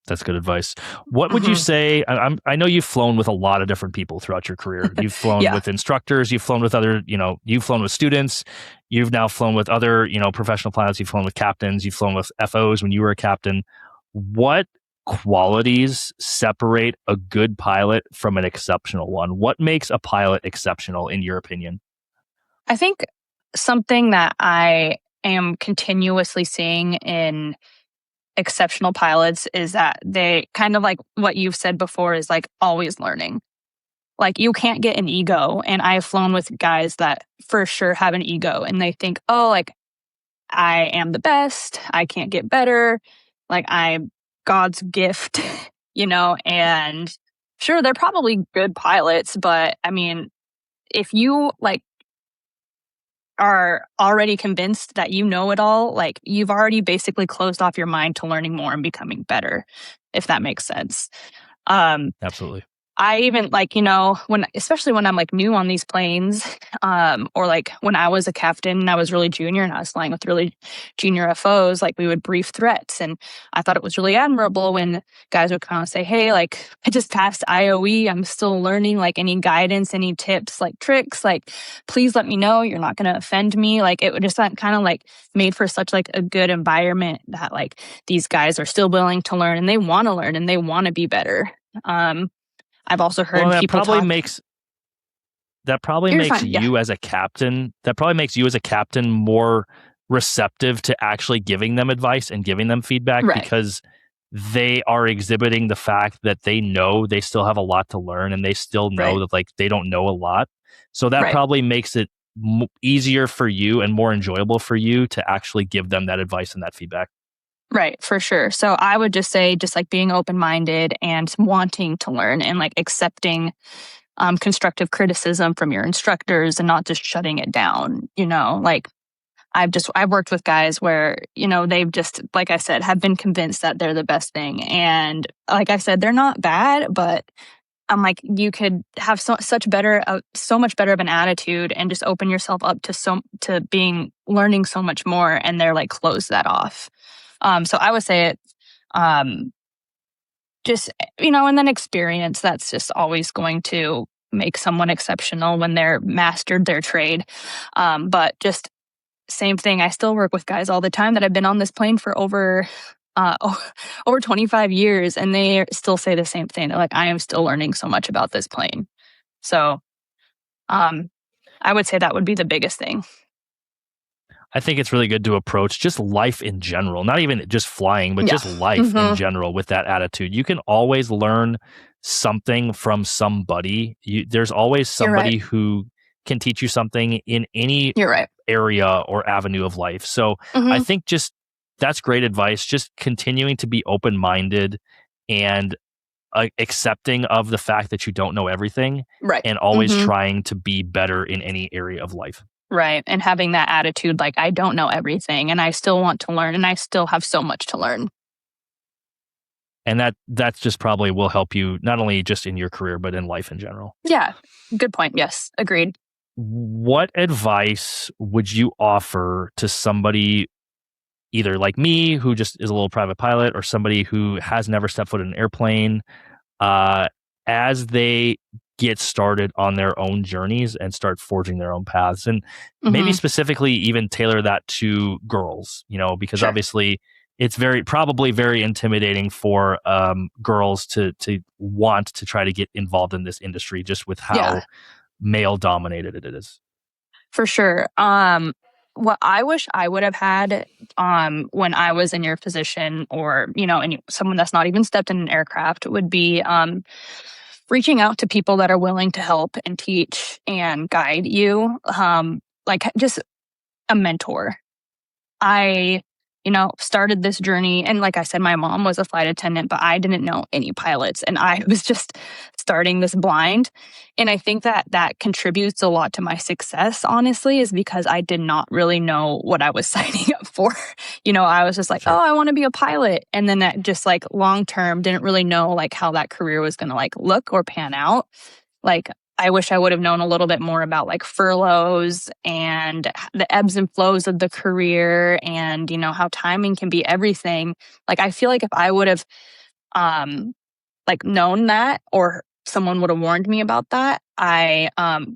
That's good advice. What would you say? I know you've flown with a lot of different people throughout your career. You've flown Yeah. with instructors. You've flown with other, you've flown with students. You've now flown with other, professional pilots. You've flown with captains. You've flown with FOs when you were a captain. What qualities separate a good pilot from an exceptional one? What makes a pilot exceptional in your opinion? I think something that I am continuously seeing in exceptional pilots is that they kind of like what you've said before is like always learning. Like you can't get an ego. And I've flown with guys that for sure have an ego and they think, oh, like I am the best. I can't get better. Like I'm God's gift, and sure, they're probably good pilots. But I mean, if you like are already convinced that you know it all, like you've already basically closed off your mind to learning more and becoming better, if that makes sense. Absolutely. I even like, especially when I'm like new on these planes, or like when I was a captain and I was really junior and I was flying with really junior FOs, like we would brief threats. And I thought it was really admirable when guys would kind of say, hey, like I just passed IOE. I'm still learning, like any guidance, any tips, like tricks, like please let me know. You're not going to offend me. Like it would just kind of like made for such like a good environment that like these guys are still willing to learn and they want to learn and they want to be better. I've also heard people talk. That probably makes you as a captain. That probably makes you as a captain more receptive to actually giving them advice and giving them feedback because they are exhibiting the fact that they know they still have a lot to learn and they still know that like they don't know a lot. So that probably makes it easier for you and more enjoyable for you to actually give them that advice and that feedback. Right, for sure. So I would just say just like being open-minded and wanting to learn and like accepting constructive criticism from your instructors and not just shutting it down, like I've worked with guys where, they've just, like I said, have been convinced that they're the best thing. And like I said, they're not bad, but I'm like, you could have so much better of an attitude and just open yourself up to learning so much more. And they're like, close that off. So I would say it, just, and then experience, that's just always going to make someone exceptional when they're mastered their trade. But just same thing. I still work with guys all the time that have been on this plane for over 25 years and they still say the same thing. They're like, I am still learning so much about this plane. So, I would say that would be the biggest thing. I think it's really good to approach just life in general, not even just flying, but just life in general with that attitude. You can always learn something from somebody. There's always somebody who can teach you something in any area or avenue of life. So I think just that's great advice. Just continuing to be open-minded and accepting of the fact that you don't know everything and always trying to be better in any area of life. Right. And having that attitude, like, I don't know everything and I still want to learn and I still have so much to learn. And that's just probably will help you not only just in your career, but in life in general. Yeah. Good point. Yes. Agreed. What advice would you offer to somebody either like me, who just is a little private pilot, or somebody who has never stepped foot in an airplane, as they get started on their own journeys and start forging their own paths, and maybe specifically even tailor that to girls, because Sure. obviously it's probably very intimidating for girls to want to try to get involved in this industry, just with how Yeah. male dominated it is. For sure. What I wish I would have had when I was in your position, or someone that's not even stepped in an aircraft, would be reaching out to people that are willing to help and teach and guide you, like just a mentor. I, started this journey, and like I said, my mom was a flight attendant, but I didn't know any pilots, and I was just starting this blind. And I think that that contributes a lot to my success, honestly, is because I did not really know what I was signing up for. I was just like, Sure. oh, I want to be a pilot. And then that just like long term didn't really know like how that career was going to like look or pan out. Like, I wish I would have known a little bit more about like furloughs and the ebbs and flows of the career, and, how timing can be everything. Like, I feel like if I would have, like known that, or someone would have warned me about that, I,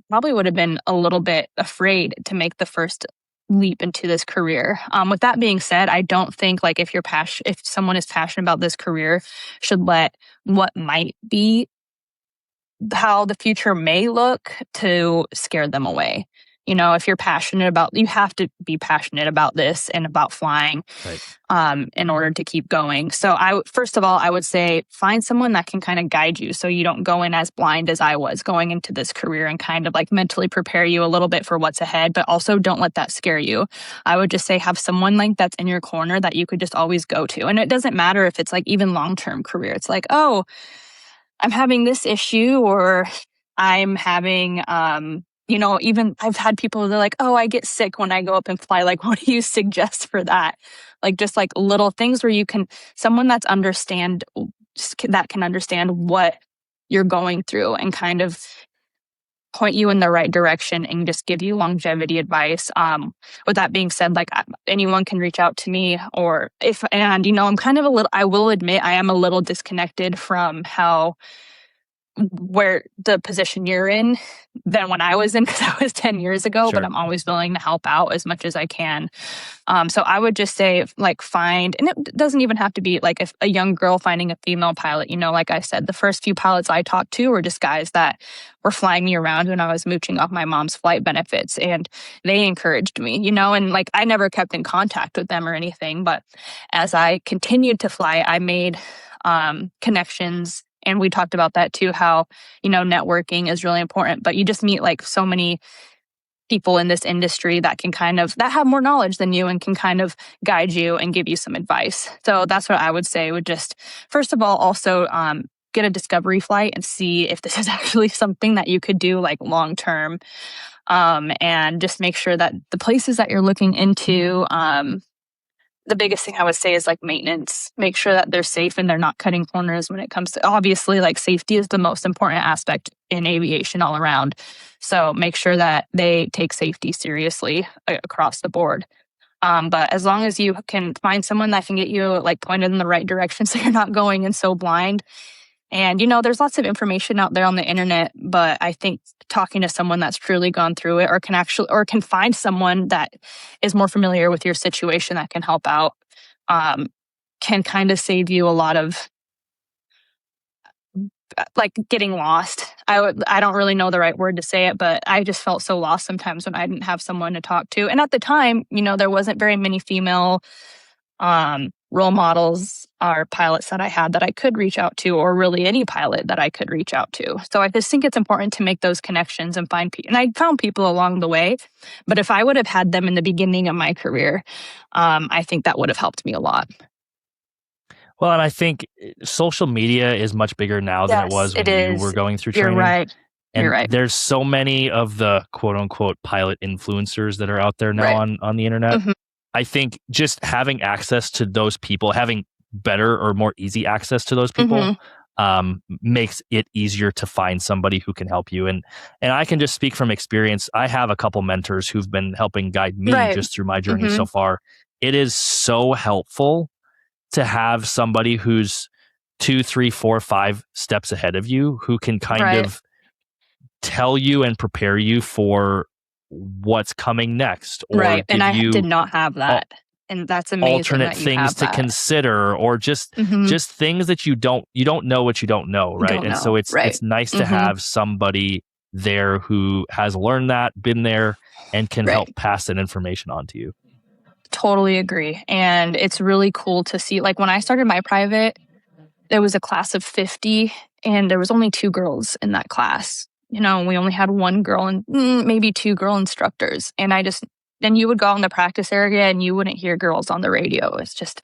probably would have been a little bit afraid to make the first leap into this career. With that being said, I don't think like if someone is passionate about this career, should let what might be how the future may look to scare them away. If you're passionate about, you have to be passionate about this and about flying, Right. in order to keep going. So first of all, I would say find someone that can kind of guide you, so you don't go in as blind as I was going into this career, and kind of like mentally prepare you a little bit for what's ahead, but also don't let that scare you. I would just say have someone like that's in your corner that you could just always go to. And it doesn't matter if it's like even long-term career. It's like, oh, I'm having this issue, or I'm having, even I've had people, they're like, oh, I get sick when I go up and fly. Like, what do you suggest for that? Like, just like little things where someone that can understand what you're going through and kind of point you in the right direction and just give you longevity advice. With that being said, like anyone can reach out to me, I'm kind of I will admit I am a little disconnected from where the position you're in than when I was in, because I was 10 years ago, Sure. but I'm always willing to help out as much as I can. So I would just say like and it doesn't even have to be like if a young girl finding a female pilot, like I said, the first few pilots I talked to were just guys that were flying me around when I was mooching off my mom's flight benefits, and they encouraged me, and like I never kept in contact with them or anything, but as I continued to fly, I made connections. And we talked about that too, how, networking is really important, but you just meet like so many people in this industry that can that have more knowledge than you and can kind of guide you and give you some advice. So that's what I would say, would just, first of all, also get a discovery flight and see if this is actually something that you could do like long term. And just make sure that the places that you're looking into, the biggest thing I would say is like maintenance. Make sure that they're safe and they're not cutting corners when it comes to, obviously, like safety is the most important aspect in aviation all around. So make sure that they take safety seriously across the board. But as long as you can find someone that can get you like pointed in the right direction, so you're not going in so blind. And, there's lots of information out there on the internet, but I think talking to someone that's truly gone through it, or can find someone that is more familiar with your situation that can help out, can kind of save you a lot of like getting lost. I don't really know the right word to say it, but I just felt so lost sometimes when I didn't have someone to talk to. And at the time, there wasn't very many female role models or pilots that I had that I could reach out to, or really any pilot that I could reach out to. So I just think it's important to make those connections and find people. And I found people along the way, but if I would have had them in the beginning of my career, I think that would have helped me a lot. Well, and I think social media is much bigger now than it was when you were going through training. You're right. And You're right. there's so many of the quote unquote pilot influencers that are out there now on the internet. Mm-hmm. I think just having access to those people, having better or more easy access to those people, makes it easier to find somebody who can help you. And I can just speak from experience. I have a couple mentors who've been helping guide me just through my journey so far. It is so helpful to have somebody who's 2, 3, 4, 5 steps ahead of you, who can kind of tell you and prepare you for what's coming next, or Right. And I give did you not have that. And that's amazing alternate that you things have to that. consider, or just things that you don't know what you don't know, right? Don't and know. so it's nice to have somebody there who has learned that, been there, and can help pass that information on to you. Totally agree. And it's really cool to see, like when I started my private, there was a class of 50 and there was only 2 girls in that class. You know, we only had 1 girl and maybe 2 girl instructors. And then you would go in the practice area and you wouldn't hear girls on the radio. It's just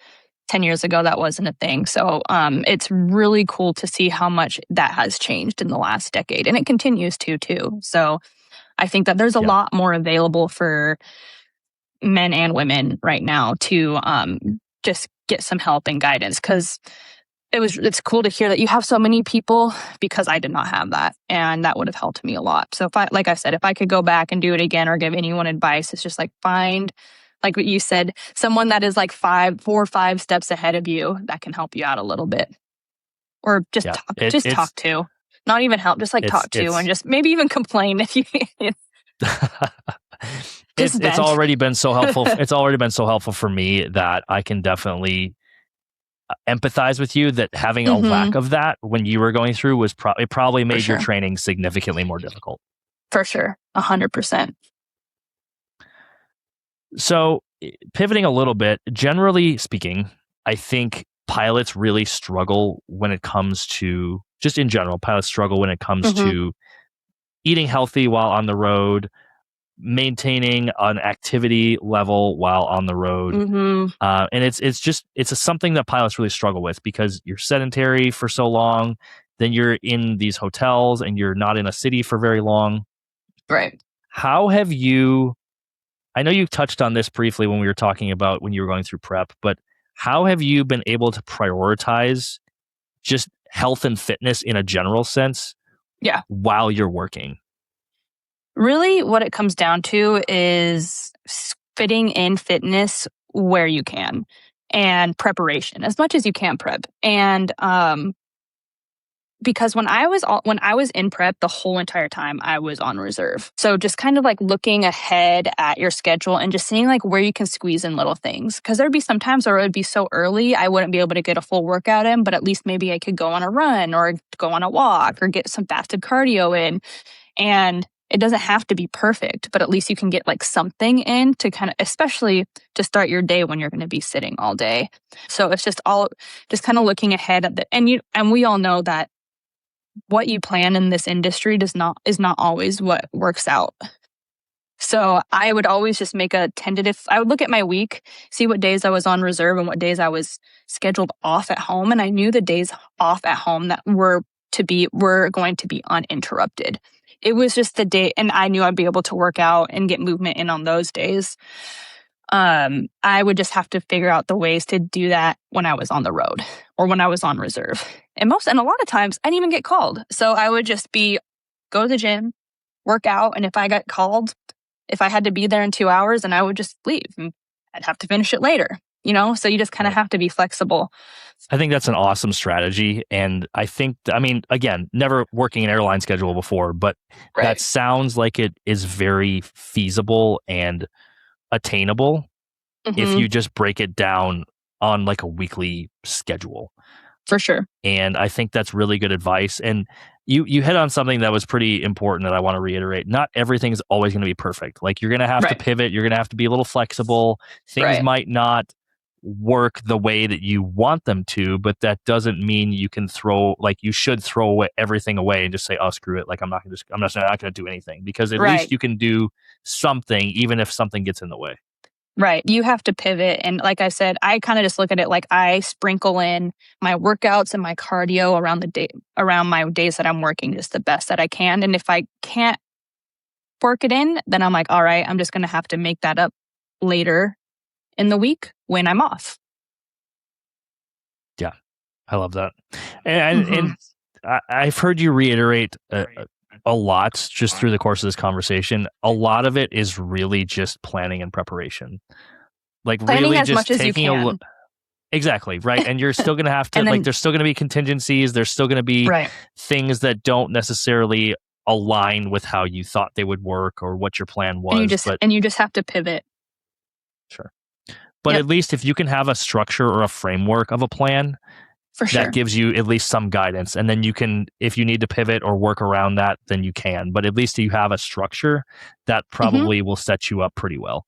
10 years ago, that wasn't a thing. So it's really cool to see how much that has changed in the last decade. And it continues to, too. So I think that there's a lot more available for men and women right now to just get some help and guidance, because it's cool to hear that you have so many people, because I did not have that, and that would have helped me a lot. So like I said, if I could go back and do it again or give anyone advice, it's just like find, like what you said, someone that is like 4 or 5 steps ahead of you that can help you out a little bit, or just talk to, not even help, just like talk to, and just maybe even complain if you. It's already been so helpful. It's already been so helpful for me that I can definitely empathize with you, that having a lack of that when you were going through was probably made your training significantly more difficult. For sure. 100%. So pivoting a little bit, generally speaking, I think pilots really struggle when it comes to, just in general, pilots struggle when it comes to eating healthy while on the road, maintaining an activity level while on the road. And it's something that pilots really struggle with, because you're sedentary for so long, then you're in these hotels and you're not in a city for very long. Right. How have you, I know you touched on this briefly when we were talking about when you were going through prep, but how have you been able to prioritize just health and fitness in a general sense while you're working? Really, what it comes down to is fitting in fitness where you can, and preparation as much as you can prep. And because when I was in prep, the whole entire time I was on reserve. So just kind of like looking ahead at your schedule and just seeing like where you can squeeze in little things. Because there'd be some times where it would be so early I wouldn't be able to get a full workout in, but at least maybe I could go on a run or go on a walk or get some fasted cardio in. And it doesn't have to be perfect, but at least you can get like something in to kind of, especially to start your day when you're going to be sitting all day. So it's just kind of looking ahead at and we all know that what you plan in this industry is not always what works out. So I would always just make a tentative, I would look at my week, see what days I was on reserve and what days I was scheduled off at home. And I knew the days off at home that were going to be uninterrupted. It was just the day, and I knew I'd be able to work out and get movement in on those days. I would just have to figure out the ways to do that when I was on the road or when I was on reserve. And a lot of times I didn't even get called. So I would just go to the gym, work out. And if I got called, if I had to be there in 2 hours, then I would just leave and I'd have to finish it later, so you just kind of have to be flexible. I think that's an awesome strategy. And I think, again, never working an airline schedule before, but that sounds like it is very feasible and attainable if you just break it down on like a weekly schedule. For sure. And I think that's really good advice. And you hit on something that was pretty important that I want to reiterate. Not everything is always going to be perfect. Like you're going to have to pivot. You're going to have to be a little flexible. Things might not work the way that you want them to, but that doesn't mean you should throw everything away and just say, oh, screw it. Like I'm not going to do anything, because at least you can do something, even if something gets in the way. Right. You have to pivot. And like I said, I kind of just look at it like I sprinkle in my workouts and my cardio around my days that I'm working just the best that I can. And if I can't work it in, then I'm like, all right, I'm just going to have to make that up later in the week when I'm off. Yeah, I love that. And I've heard you reiterate a lot just through the course of this conversation. A lot of it is really just planning and preparation. Like planning really as just much taking as you can. Exactly, right. And you're still going to have to, there's still going to be contingencies. There's still going to be things that don't necessarily align with how you thought they would work or what your plan was. And you just have to pivot. Sure. But Yep. at least if you can have a structure or a framework of a plan, For sure. that gives you at least some guidance. And then you can, if you need to pivot or work around that, then you can. But at least you have a structure that probably will set you up pretty well.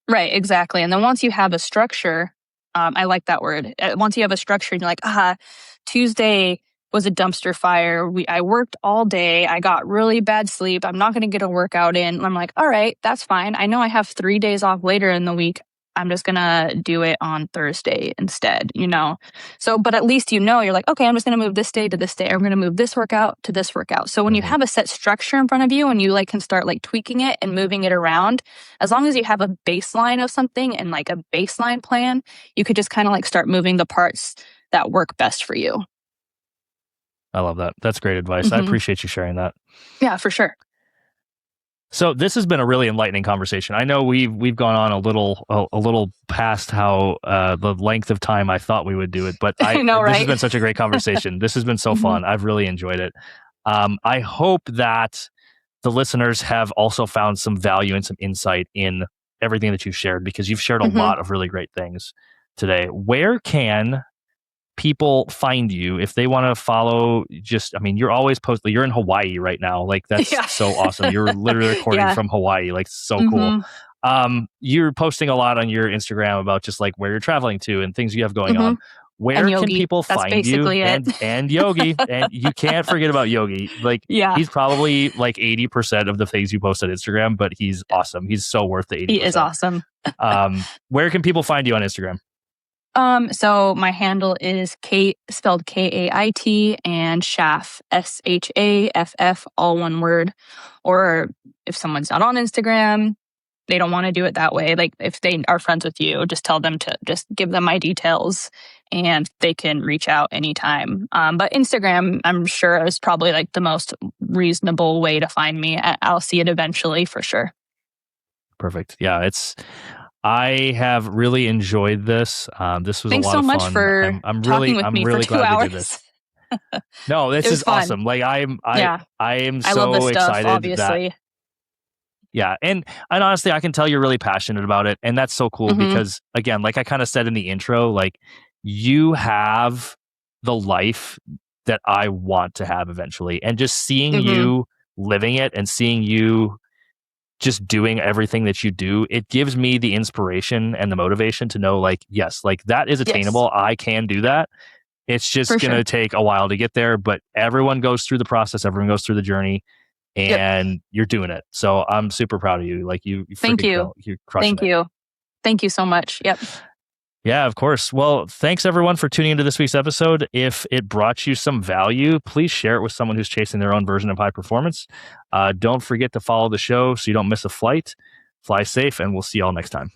Right, exactly. And then once you have a structure, I like that word. Once you have a structure and you're like, Tuesday was a dumpster fire. I worked all day. I got really bad sleep. I'm not going to get a workout in. And I'm like, all right, that's fine. I know I have 3 days off later in the week. I'm just going to do it on Thursday instead, So, but at least you're like, okay, I'm just going to move this day to this day. I'm going to move this workout to this workout. So when you have a set structure in front of you and you can start tweaking it and moving it around, as long as you have a baseline of something and a baseline plan, you could just kind of start moving the parts that work best for you. I love that. That's great advice. I appreciate you sharing that. Yeah, for sure. So this has been a really enlightening conversation. I know we've gone on a little past how the length of time I thought we would do it, but I know, this right? has been such a great conversation. This has been so fun. I've really enjoyed it. I hope that the listeners have also found some value and some insight in everything that you've shared, because you've shared a lot of really great things today. Where can people find you if they want to follow? You're always posting. You're in Hawaii right now. That's so awesome. You're literally recording from Hawaii. So cool. You're posting a lot on your Instagram about just where you're traveling to and things you have going on. Where can people find you? And Yogi. And you can't forget about Yogi. He's probably 80% of the things you post on Instagram, but he's awesome. He's so worth the 80%. He is awesome. Where can people find you on Instagram? So my handle is Kait, spelled Kait, and Shaff, Shaff, all one word. Or if someone's not on Instagram, they don't want to do it that way. If they are friends with you, just tell them to just give them my details and they can reach out anytime. But Instagram, I'm sure, is probably the most reasonable way to find me. I'll see it eventually for sure. Perfect. Yeah, I have really enjoyed this. This was Thanks a lot so of much fun. for I'm talking really, with me really for 2 glad hours. to do this. No, this is fun. awesome. I am so love this excited stuff, obviously. And honestly, I can tell you're really passionate about it, and that's so cool because, again, I kind of said in the intro, you have the life that I want to have eventually, and just seeing you living it and seeing you just doing everything that you do, it gives me the inspiration and the motivation to know yes, that is attainable. Yes. I can do that. It's just going to take a while to get there, but everyone goes through the process. Everyone goes through the journey, and you're doing it. So I'm super proud of you. You Thank you. You're crushing Thank you. Thank you so much. Yep. Yeah, of course. Well, thanks everyone for tuning into this week's episode. If it brought you some value, please share it with someone who's chasing their own version of high performance. Don't forget to follow the show so you don't miss a flight. Fly safe, and we'll see you all next time.